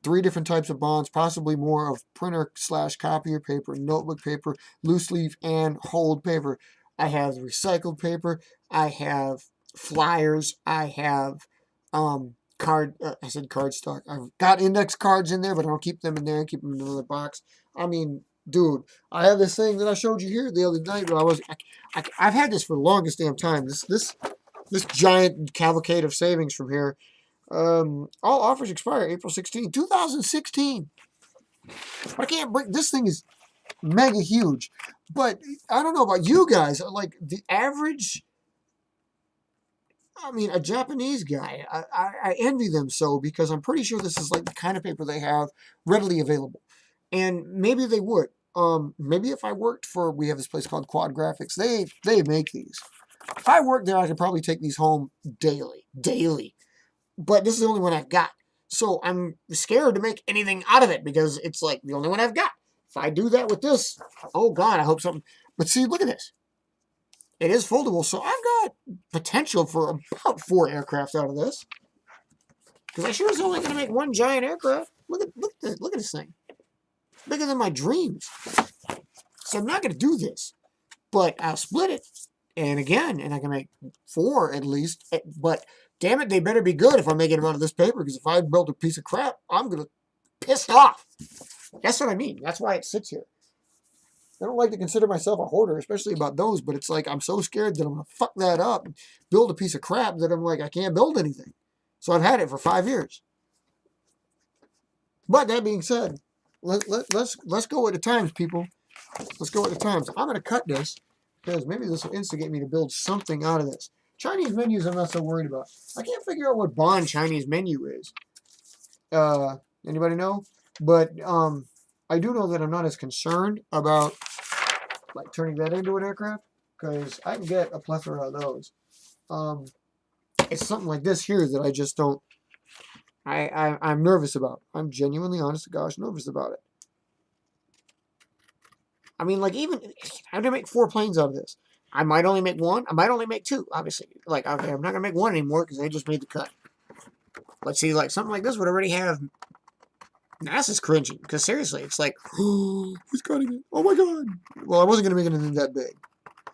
3 different types of bonds, possibly more of printer/copier paper, notebook paper, loose leaf, and hold paper. I have recycled paper. I have flyers. I have I said cardstock. I've got index cards in there, but I don't keep them in there. I keep them in another box. I mean, dude, I have this thing that I showed you here the other night. I've had this for the longest damn time. This giant cavalcade of savings from here. All offers expire April 16, 2016. But I can't break. This thing is mega huge. But I don't know about you guys. Like the average, a Japanese guy, I envy them so because I'm pretty sure this is like the kind of paper they have readily available. And maybe they would. Maybe if I worked for, we have this place called Quad Graphics. They make these. If I worked there, I could probably take these home daily. But this is the only one I've got. So I'm scared to make anything out of it because it's like the only one I've got. If I do that with this, oh God, I hope something. But see, look at this. It is foldable, so I've got potential for about 4 aircraft out of this. Because I sure was only going to make one giant aircraft. Look at this thing. Bigger than my dreams. So I'm not going to do this. But I'll split it. And again, and I can make 4 at least. But damn it, they better be good if I'm making them out of this paper. Because if I build a piece of crap, I'm going to piss off. That's what I mean. That's why it sits here. I don't like to consider myself a hoarder, especially about those, but it's like I'm so scared that I'm going to fuck that up and build a piece of crap that I'm like, I can't build anything. So I've had it for 5 years. But that being said, let's go with the times, people. Let's go with the times. I'm going to cut this because maybe this will instigate me to build something out of this. Chinese menus I'm not so worried about. I can't figure out what Bond Chinese menu is. Anybody know? But I do know that I'm not as concerned about like turning that into an aircraft because I can get a plethora of those. It's something like this here that I just don't. I'm nervous about. I'm genuinely, honest to gosh, nervous about it. I mean, like even I have to make 4 planes out of this. I might only make 1. I might only make 2. Obviously, like okay, I'm not gonna make 1 anymore because I just made the cut. Let's see, like something like this would already have. NASA's cringing because seriously, it's like, oh, who's cutting it? Oh my god! Well, I wasn't gonna make anything that big,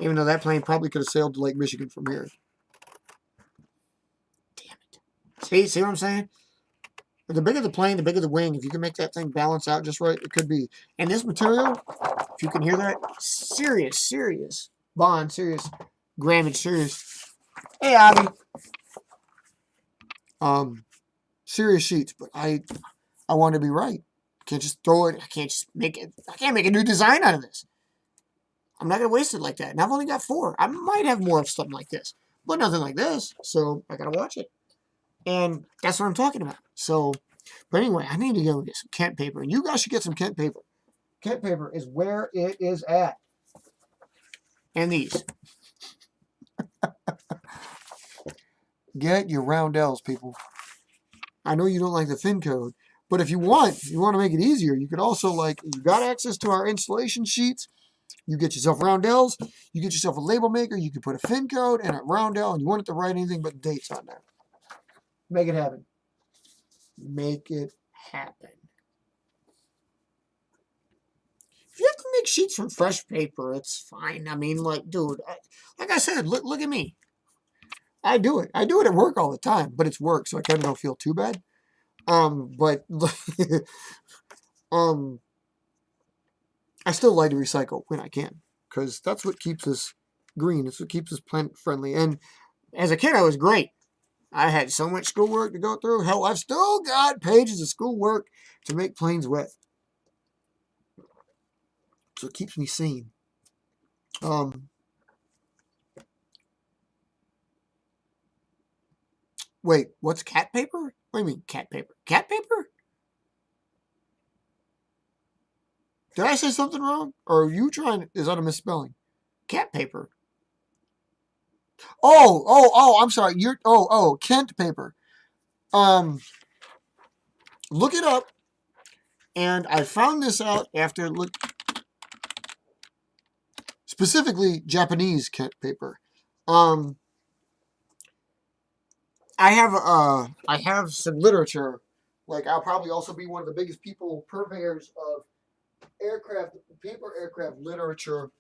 even though that plane probably could have sailed to Lake Michigan from here. Damn it! See what I'm saying? The bigger the plane, the bigger the wing. If you can make that thing balance out just right, it could be. And this material, if you can hear that, serious bond, serious grammage, serious. Hey, Abby. Serious sheets, but I want to be right. I can't just throw it. I can't just make it. I can't make a new design out of this. I'm not gonna waste it like that. And I've only got 4. I might have more of something like this, but nothing like this. So I gotta watch it. And that's what I'm talking about. So, but anyway, I need to go get some Kent paper. And you guys should get some Kent paper. Kent paper is where it is at. And these. Get your roundels, people. I know you don't like the thin code, but if you want to make it easier, you could also, like, you got access to our installation sheets. You get yourself roundels. You get yourself a label maker. You can put a fin code and a roundel, and you want it to write anything but dates on there. Make it happen. Make it happen. If you have to make sheets from fresh paper, it's fine. I mean, like, dude, like I said, look at me. I do it. I do it at work all the time, but it's work, so I kind of don't feel too bad. But I still like to recycle when I can, because that's what keeps us green. It's what keeps us plant friendly. And as a kid, I was great. I had so much schoolwork to go through. Hell, I've still got pages of schoolwork to make planes with. So it keeps me sane. Wait, what's cat paper? What do you mean cat paper? Cat paper? Did I say something wrong? Or are you trying, is that a misspelling? Cat paper. Oh, I'm sorry. Kent paper. Look it up. And I found this out after specifically Japanese Kent paper. I have some literature. Like, I'll probably also be one of the biggest purveyors of paper aircraft literature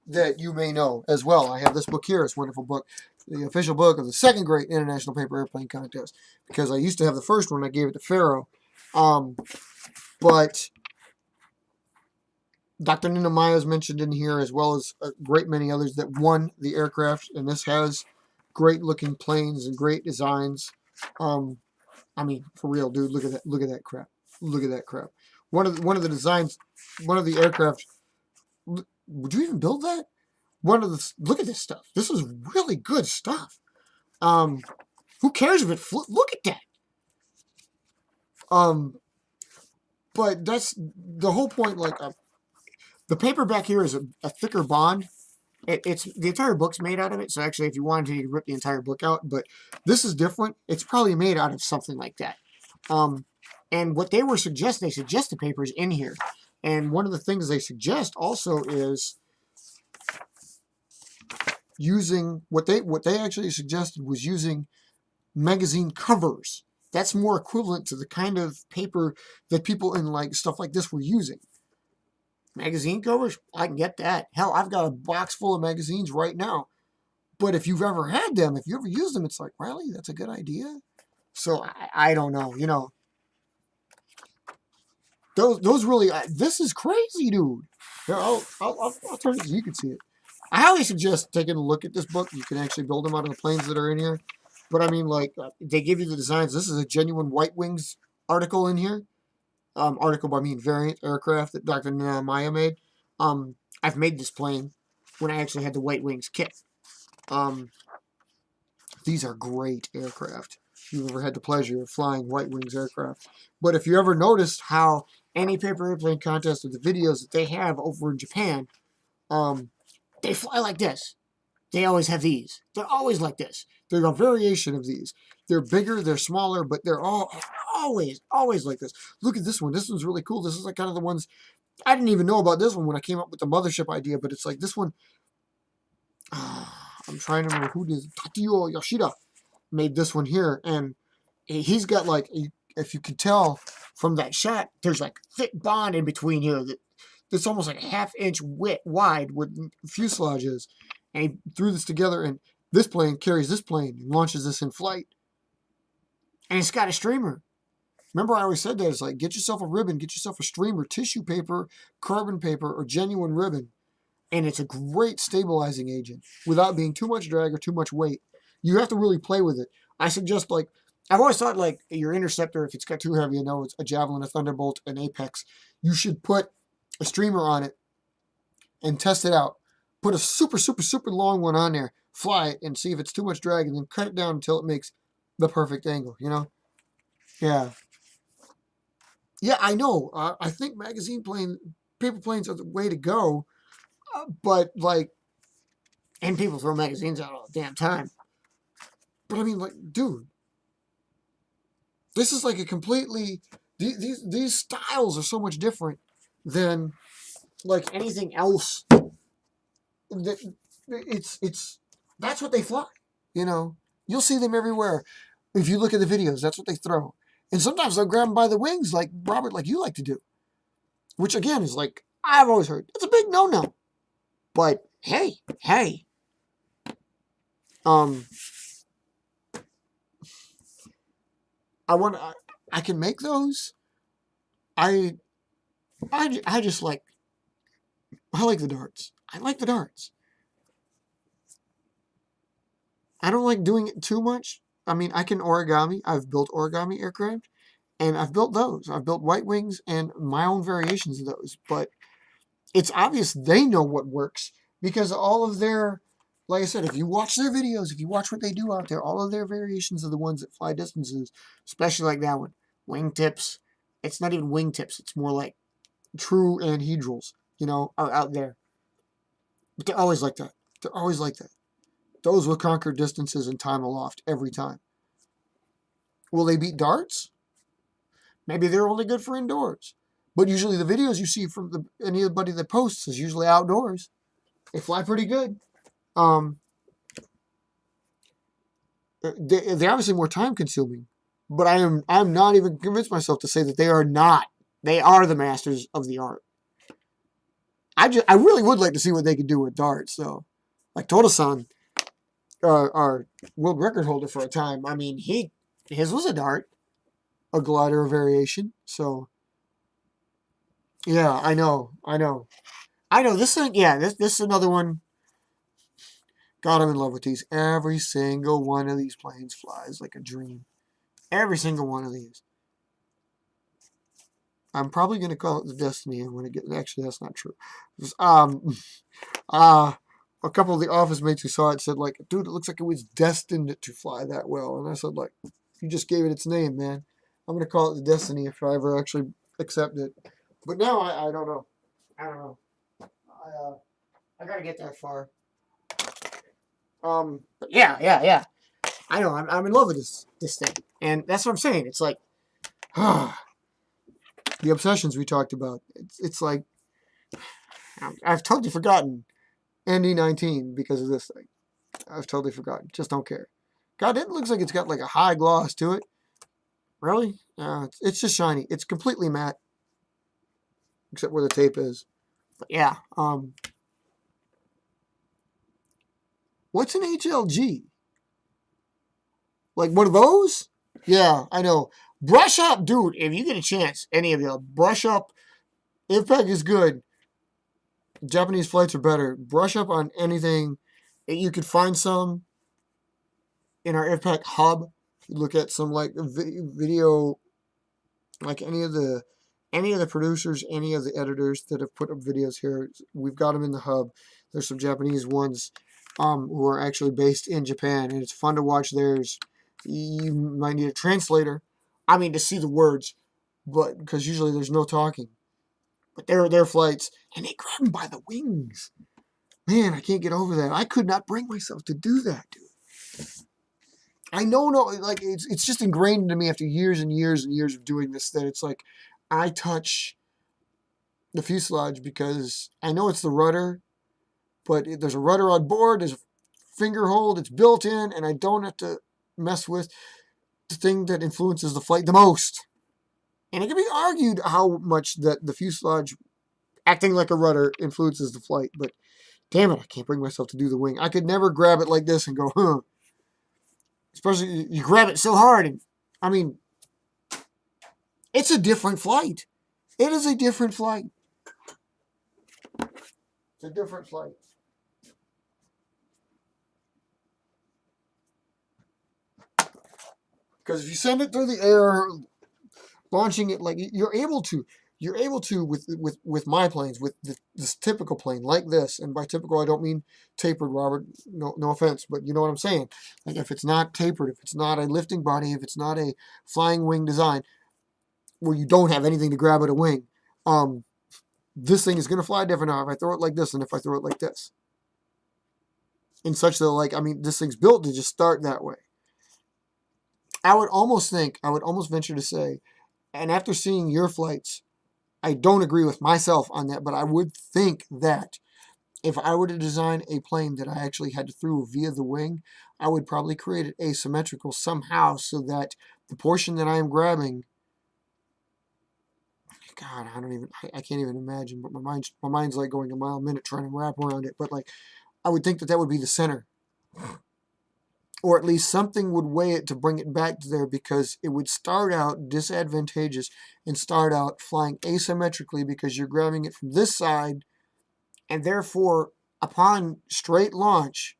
that you may know as well. I have this book here. It's a wonderful book. The official book of the second great International Paper Airplane Contest. Because I used to have the first one. I gave it to Pharaoh. But Dr. Nina Maya is mentioned in here, as well as a great many others that won the aircraft. And this has great looking planes and great designs. I mean, for real, dude, look at that. Look at that crap. Look at that crap. One of the designs, one of the aircraft. Would you even build that? Look at this stuff. This is really good stuff. Who cares if it look at that. But that's the whole point. Like, the paper back here is a thicker bond. It's the entire book's made out of it. So actually, if you wanted to, you could rip the entire book out. But this is different. It's probably made out of something like that. And what they suggest the papers in here. And one of the things they suggest also is using what they actually suggested was using magazine covers That's more equivalent to the kind of paper that people in like stuff like this were using. Magazine covers, I can get that. Hell, I've got a box full of magazines right now. But if you've ever had them, if you ever used them, it's like, really? That's a good idea? So I don't know. You know, those really, this is crazy, dude. Here, I'll turn it so you can see it. I highly suggest taking a look at this book. You can actually build them out of the planes that are in here. But I mean, like, they give you the designs. This is a genuine White Wings article in here. Article by me, variant aircraft that Dr. Maya made. I've made this plane when I actually had the White Wings kit. These are great aircraft. If you've ever had the pleasure of flying White Wings aircraft. But if you ever noticed how any paper airplane contest or the videos that they have over in Japan, they fly like this. They always have these. They're always like this. They're a variation of these. They're bigger, they're smaller, but they're always like this. Look at this one. This one's really cool. This is like kind of the ones, I didn't even know about this one when I came up with the mothership idea, but it's like this one. I'm trying to remember who did. Tatio Yoshida made this one here, and he's got like, if you can tell from that shot, there's like thick bond in between here that's almost like a half-inch wide with fuselages, and he threw this together, and this plane carries this plane and launches this in flight, and it's got a streamer. Remember, I always said that it's like, get yourself a ribbon, get yourself a streamer, tissue paper, carbon paper, or genuine ribbon. And it's a great stabilizing agent without being too much drag or too much weight. You have to really play with it. I suggest, like, I've always thought, like, your interceptor, if it's got too heavy, I know it's a Javelin, a Thunderbolt, an Apex, you should put a streamer on it and test it out. Put a super, super, super long one on there, fly it, and see if it's too much drag, and then cut it down until it makes the perfect angle, you know? Yeah. Yeah, I know. I think paper planes are the way to go. But, like, and people throw magazines out all the damn time. But, I mean, like, dude, this is like a completely, these styles are so much different than, like, anything else. That's what they fly, you know? You'll see them everywhere. If you look at the videos, that's what they throw. And sometimes they'll grab them by the wings, like, Robert, like you like to do. Which, again, is like, I've always heard, it's a big no-no. But hey, I can make those. I just like, I like the darts. I like the darts. I don't like doing it too much. I mean, I can origami. I've built origami aircraft, and I've built those. I've built White Wings and my own variations of those. But it's obvious they know what works because all of their, like I said, if you watch their videos, if you watch what they do out there, all of their variations are the ones that fly distances, especially like that one. Wingtips. It's not even wingtips. It's more like true anhedrals, you know, are out there. But they're always like that. They're always like that. Those will conquer distances and time aloft every time. Will they beat darts? Maybe they're only good for indoors. But usually the videos you see from anybody that posts is usually outdoors. They fly pretty good. They're obviously more time consuming, but I'm not even convinced myself to say that they are not. They are the masters of the art. I really would like to see what they could do with darts, though. Like Toda-san, our world record holder for a time. I mean, his was a dart, a glider variation. So yeah, I know. This is another one. God, I'm in love with these. Every single one of these planes flies like a dream. Every single one of these. I'm probably going to call it the Destiny when it gets. Actually, that's not true. A couple of the office mates who saw it said, like, dude, it looks like it was destined to fly that well. And I said, like, you just gave it its name, man. I'm going to call it the Destiny if I ever actually accept it. But now I don't know. I don't know. I got to get that far. But yeah. I know. I'm in love with this thing. And that's what I'm saying. It's like, the obsessions we talked about. It's like, I've totally forgotten ND19 because of this thing. I've totally forgotten. Just don't care. God, it looks like it's got like a high gloss to it. Really? It's just shiny. It's completely matte, except where the tape is. But yeah. What's an HLG? Like one of those? Yeah, I know. Brush up, dude. If you get a chance, any of you, brush up. IVPAC is good. Japanese flights are better. Brush up on anything. You could find some in our IVPAC hub. Look at some like video, like any of the producers, any of the editors that have put up videos here. We've got them in the hub. There's some Japanese ones who are actually based in Japan, and it's fun to watch theirs. You might need a translator. I mean, to see the words, but because usually there's no talking. But their flights, and they grab them by the wings. Man, I can't get over that. I could not bring myself to do that, dude. I know, no, like it's just ingrained into me after years and years and years of doing this that it's like I touch the fuselage because I know it's the rudder, but there's a rudder on board, there's a finger hold, it's built in, and I don't have to mess with the thing that influences the flight the most. And it can be argued how much that the fuselage acting like a rudder influences the flight, but damn it, I can't bring myself to do the wing. I could never grab it like this and go, huh. Especially you grab it so hard, and I mean, it's a different flight. It is a different flight. It's a different flight. Because if you send it through the air, launching it like you're able to with my planes, with this typical plane like this, and by typical I don't mean tapered, Robert. No offense, but you know what I'm saying. Like if it's not tapered, if it's not a lifting body, if it's not a flying wing design, where you don't have anything to grab at a wing, this thing is going to fly different now if I throw it like this and if I throw it like this. In such that, like, I mean, this thing's built to just start that way. I would almost venture to say, and after seeing your flights, I don't agree with myself on that, but I would think that if I were to design a plane that I actually had to through via the wing, I would probably create it asymmetrical somehow so that the portion that I am grabbing, God, I can't even imagine, but my mind's like going a mile a minute trying to wrap around it, but like, I would think that would be the center. Or at least something would weigh it to bring it back to there, because it would start out disadvantageous and start out flying asymmetrically because you're grabbing it from this side, and therefore upon straight launch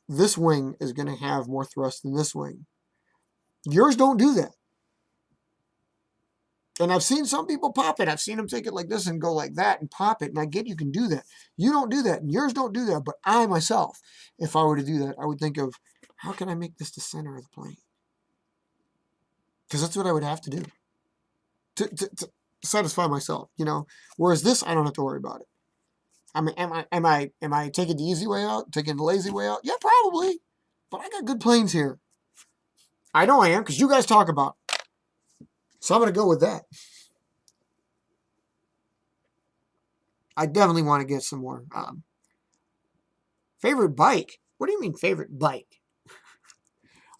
this wing is going to have more thrust than this wing. Yours don't do that. And I've seen some people pop it. I've seen them take it like this and go like that and pop it. And I get you can do that. You don't do that. And yours don't do that. But I myself, if I were to do that, I would think of, how can I make this the center of the plane? Because that's what I would have to do to satisfy myself, you know. Whereas this, I don't have to worry about it. I mean, am I taking the easy way out, taking the lazy way out? Yeah, probably. But I got good planes here. I know I am, because you guys talk about it. So I'm going to go with that. I definitely want to get some more. Favorite bike? What do you mean favorite bike?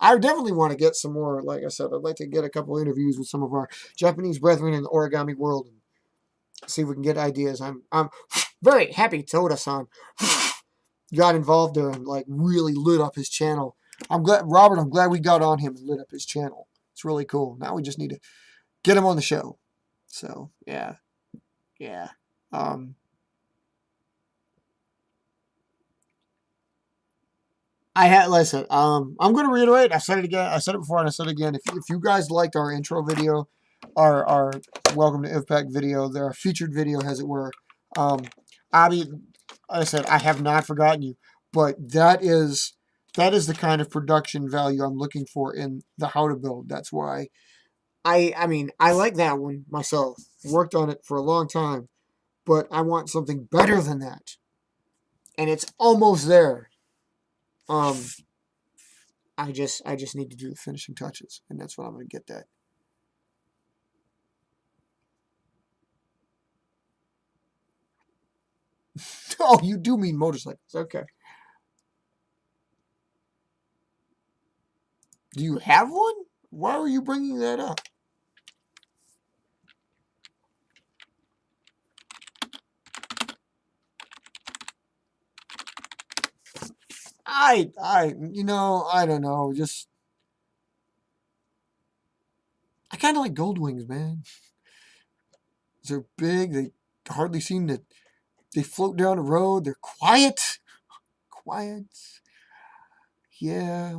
I definitely want to get some more. Like I said, I'd like to get a couple interviews with some of our Japanese brethren in the origami world and see if we can get ideas. I'm very happy Toda-san got involved there and like really lit up his channel. I'm glad, Robert, I'm glad we got on him and lit up his channel. It's really cool. Now we just need to get him on the show. So, yeah. Listen, I'm going to reiterate. I said it again. I said it before and I said it again. If you guys liked our intro video, our welcome to IVPAC video, our featured video, as it were, Abby, I said, I have not forgotten you, but that is the kind of production value I'm looking for in the how to build. That's why I mean, I like that one myself. Worked on it for a long time, but I want something better than that. And it's almost there. I just need to do the finishing touches, and that's what I'm going to get that. Oh, you do mean motorcycles. Okay. Do you have one? Why are you bringing that up? I don't know. Just I kind of like gold wings, man. They're big. They hardly seem to. They float down the road. They're quiet. Quiet. Yeah.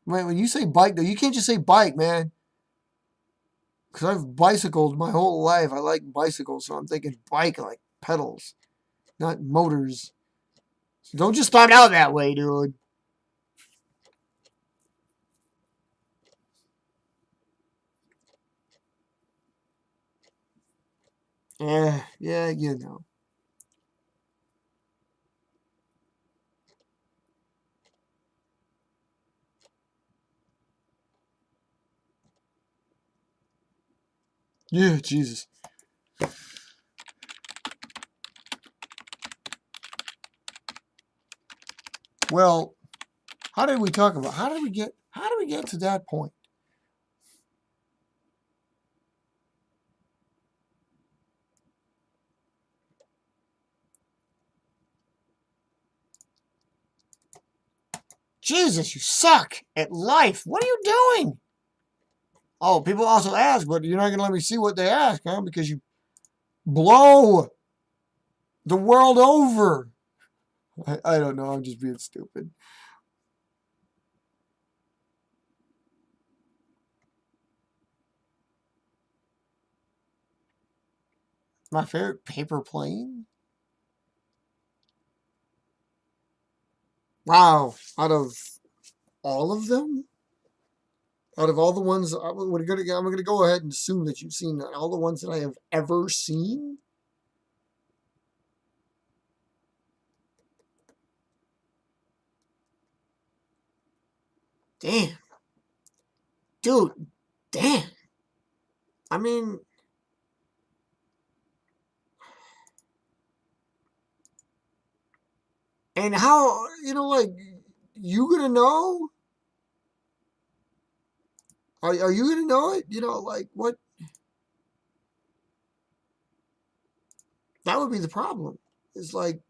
Man, when you say bike, though, you can't just say bike, man. Because I've bicycled my whole life. I like bicycles, so I'm thinking bike like pedals, not motors. So don't just start out that way, dude. Yeah, you know. Yeah, Jesus. Well, how did we talk about? How did we get to that point? Jesus, you suck at life. What are you doing? Oh, people also ask, but you're not gonna let me see what they ask, huh? Because you blow the world over. I don't know. I'm just being stupid. My favorite paper plane? Wow. Out of all of them? Out of all the ones, I'm gonna go ahead and assume that you've seen all the ones that I have ever seen. Damn, dude, damn. I mean, and how like you gonna know? Are you gonna know it? Like what? That would be the problem. It's like,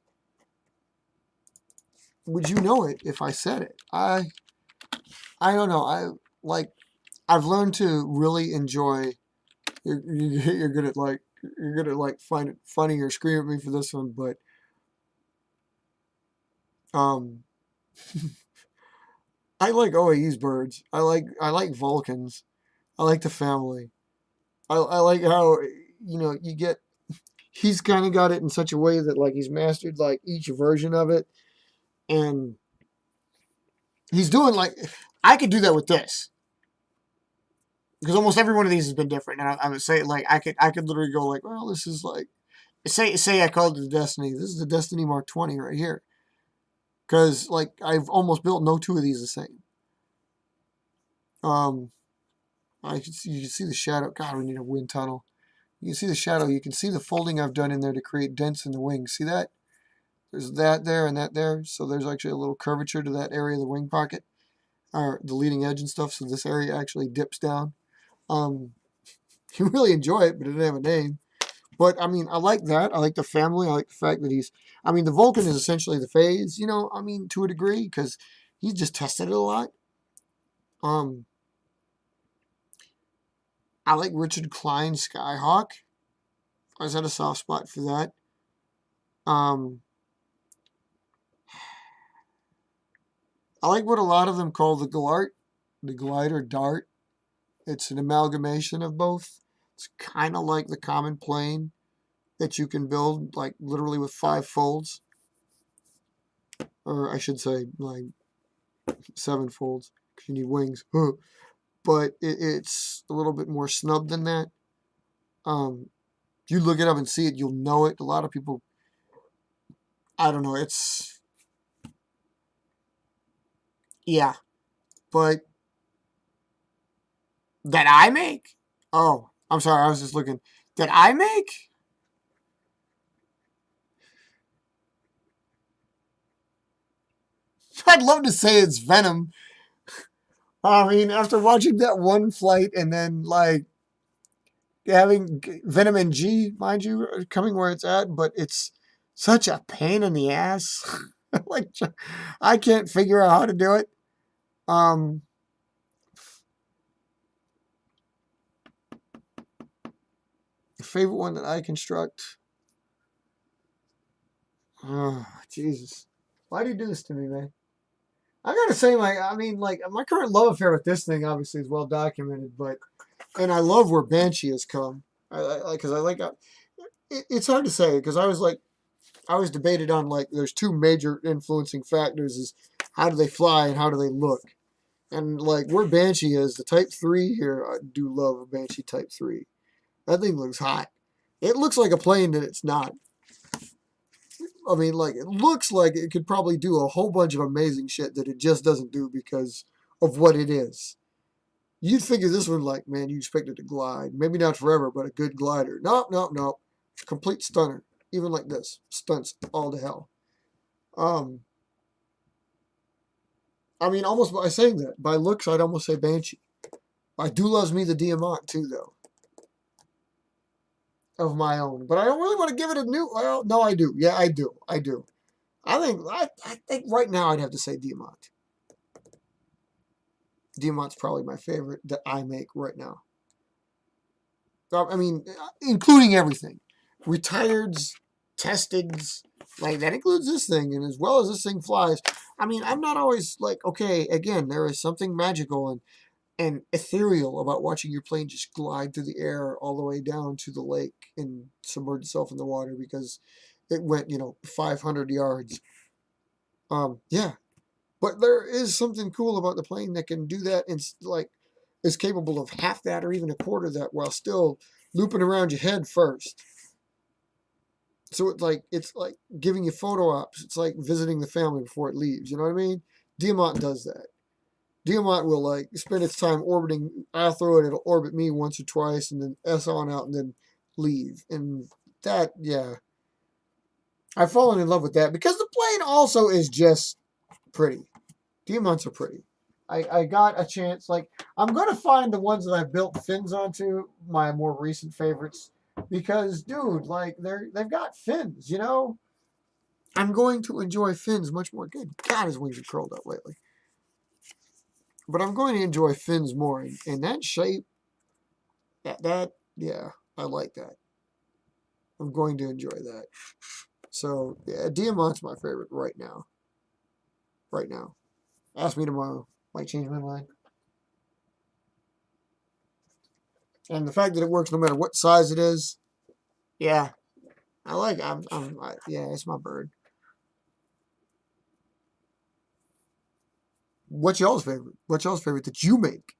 would you know it if I said it? I don't know. I've learned to really enjoy. You're gonna find it funny or scream at me for this one, but um, I like OAE's birds. I like Vulcans. I like the family. I like how you get. He's kind of got it in such a way that like he's mastered like each version of it, and he's doing like I could do that with this because almost every one of these has been different. And I would say like I could literally go like, well, this is like say I called it the Destiny. This is the Destiny Mark 20 right here because like I've almost built no two of these the same. Um, you can see the shadow. God, we need a wind tunnel. You can see the shadow. You can see the folding I've done in there to create dents in the wings. See that? There's that there and that there. So there's actually a little curvature to that area of the wing pocket, or the leading edge and stuff. So this area actually dips down. Um, you really enjoy it, but it didn't have a name. But I mean, I like that. I like the family. I like the fact that he's. I mean, the Vulcan is essentially the phase. I mean, to a degree, because he's just tested it a lot. Um, I like Richard Klein's Skyhawk. I just had a soft spot for that. Um, I like what a lot of them call the glider dart. It's an amalgamation of both. It's kind of like the common plane that you can build, like literally with 5 folds, or I should say, like 7 folds, because you need wings. But it's a little bit more snub than that. If you look it up and see it, you'll know it. A lot of people, I don't know. Yeah, but that I make? Oh, I'm sorry. I was just looking. That I make? I'd love to say it's Venom. I mean, after watching that one flight and then like having Venom and G, mind you, coming where it's at, but it's such a pain in the ass. Like, I can't figure out how to do it. Um, the favorite one that I construct. Oh, Jesus. Why do you do this to me, man? I gotta say, like, my current love affair with this thing obviously is well documented, but, and I love where Banshee has come. Because I like, it's hard to say, because I was debated on, like, there's two major influencing factors is how do they fly and how do they look. And, like, where Banshee is, the Type 3 here, I do love a Banshee Type 3. That thing looks hot. It looks like a plane that it's not. I mean, like, it looks like it could probably do a whole bunch of amazing shit that it just doesn't do because of what it is. You'd figure this one, like, man, you expect it to glide. Maybe not forever, but a good glider. Nope, nope, nope. Complete stunner. Even like this. Stunts all to hell. I mean, almost by saying that, by looks, I'd almost say Banshee. I do loves me the Diamant, too, though. Of my own. But I don't really want to give it a new, well, no, I do. Yeah, I do. I do. I think right now I'd have to say Diamant. Diamant's probably my favorite that I make right now. I mean, including everything. Retireds, testeds, like that includes this thing, and as well as this thing flies. I mean, I'm not always like, okay, again, there is something magical and ethereal about watching your plane just glide through the air all the way down to the lake and submerge itself in the water because it went, 500 yards. Yeah, but there is something cool about the plane that can do that and like is capable of half that or even a quarter of that while still looping around your head first. So it's like giving you photo ops. It's like visiting the family before it leaves. You know what I mean? Diamant does that. Diamant will like spend its time orbiting. I'll throw it. It'll orbit me once or twice, and then S on out, and then leave. And that, yeah, I've fallen in love with that because the plane also is just pretty. Diamants are pretty. I got a chance. Like, I'm going to find the ones that I've built fins onto, my more recent favorites, because, dude, like, they've got fins, I'm going to enjoy fins much more. Good God, his wings are curled up lately. But I'm going to enjoy fins more. And that shape, yeah, I like that. I'm going to enjoy that. So, yeah, Diamant's my favorite right now. Right now. Ask me tomorrow. Might change my mind. And the fact that it works no matter what size it is, yeah, I like. Yeah, it's my bird. What's y'all's favorite? What's y'all's favorite that you make?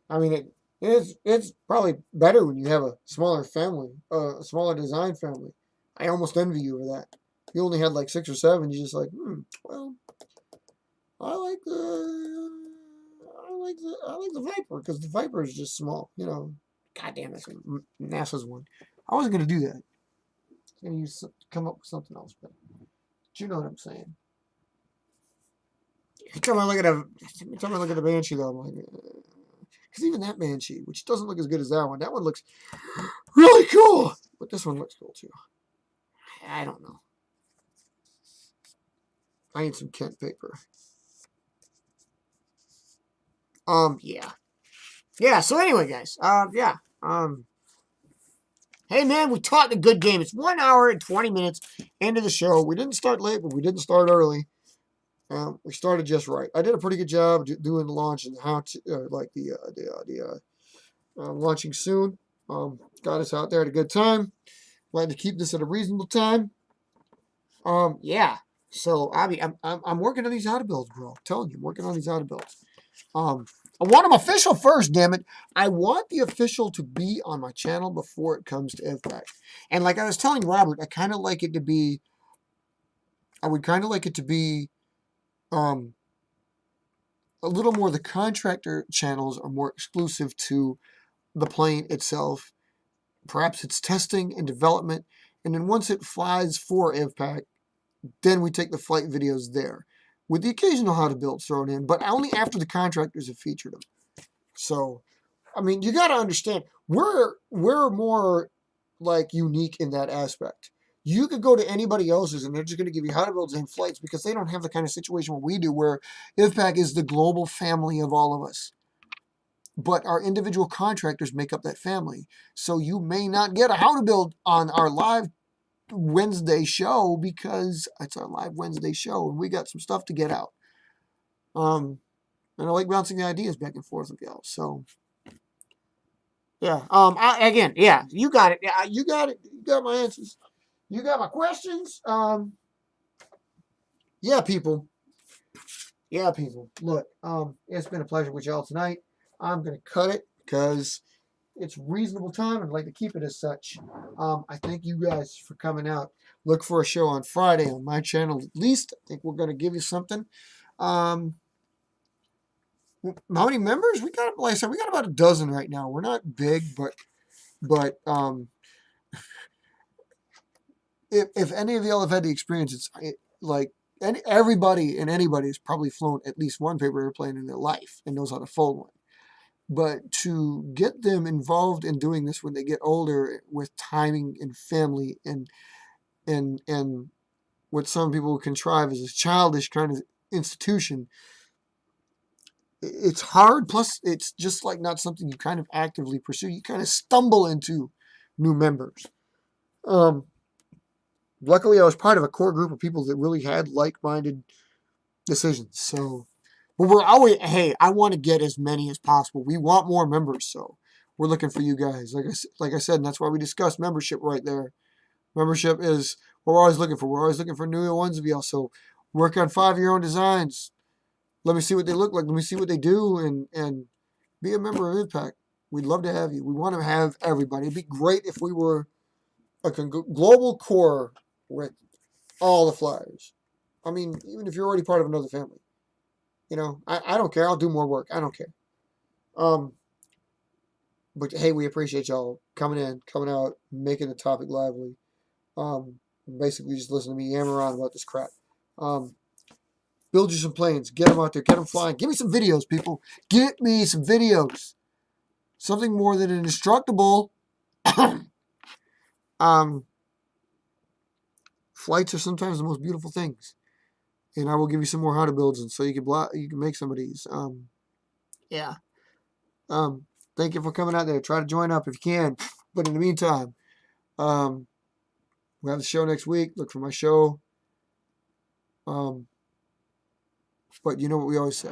I mean, it's probably better when you have a smaller family, a smaller design family. I almost envy you for that. If you only had like 6 or 7, you're just like, well, I like the, I like the Viper because the Viper is just small. God damn, that's NASA's one. I wasn't gonna do that. I was gonna come up with something else, but you know what I'm saying. Every time I look at the Banshee, though, I'm like, because even that Banshee, which doesn't look as good as that one looks really cool. But this one looks cool too. I don't know. I need some Kent paper. Yeah. Yeah, so anyway, guys. Yeah. Hey, man, we talked a good game. It's 1 hour and 20 minutes into the show. We didn't start late, but we didn't start early. We started just right. I did a pretty good job doing the launch and how to, launching soon. Got us out there at a good time. Glad to keep this at a reasonable time. Yeah. So I'm working on these auto builds, bro. I'm telling you, I'm working on these auto builds. I want them official first, damn it. I want the official to be on my channel before it comes to IVPAC. And like I was telling Robert, I would kind of like it to be, a little more, the contractor channels are more exclusive to the plane itself. Perhaps it's testing and development. And then once it flies for IVPAC, then we take the flight videos there. With the occasional how to build thrown in, but only after the contractors have featured them. So, I mean, you got to understand, we're more like unique in that aspect. You could go to anybody else's and they're just going to give you how to build and flights because they don't have the kind of situation where we do, where IVPAC is the global family of all of us. But our individual contractors make up that family. So you may not get a how to build on our live Wednesday show because it's our live Wednesday show and we got some stuff to get out. And I like bouncing the ideas back and forth with y'all. So yeah. Again, yeah, you got it. Yeah, you got it. You got my answers. You got my questions. Yeah, people. Yeah, people. Look, it's been a pleasure with y'all tonight. I'm gonna cut it because it's reasonable time and I'd like to keep it as such. I thank you guys for coming out. Look for a show on Friday on my channel at least. I think we're gonna give you something. How many members? We got, like I said, we got about a dozen right now. We're not big, but if any of y'all have had the experience, like everybody and anybody has probably flown at least one paper airplane in their life and knows how to fold one. But to get them involved in doing this when they get older with timing and family and what some people contrive as a childish kind of institution, it's hard. Plus, it's just like not something you kind of actively pursue. You kind of stumble into new members. Luckily, I was part of a core group of people that really had like-minded decisions. So, but we're always, hey, I want to get as many as possible. We want more members, so we're looking for you guys. Like I said, and that's why we discussed membership right there. Membership is what we're always looking for. We're always looking for new ones of y'all. So work on 5 of your own designs. Let me see what they look like. Let me see what they do, and be a member of IVPAC. We'd love to have you. We want to have everybody. It'd be great if we were a global core with all the flyers. I mean, even if you're already part of another family, I don't care. I'll do more work. I don't care. But hey, we appreciate y'all coming in, coming out, making the topic lively. Basically just listen to me yammer on about this crap. Build you some planes, get them out there, get them flying. Give me some videos, people. Get me some videos. Something more than an instructable. Flights are sometimes the most beautiful things. And I will give you some more how to builds, and so you can make some of these. Yeah. Thank you for coming out there. Try to join up if you can. But in the meantime, we have the show next week. Look for my show. But you know what we always say.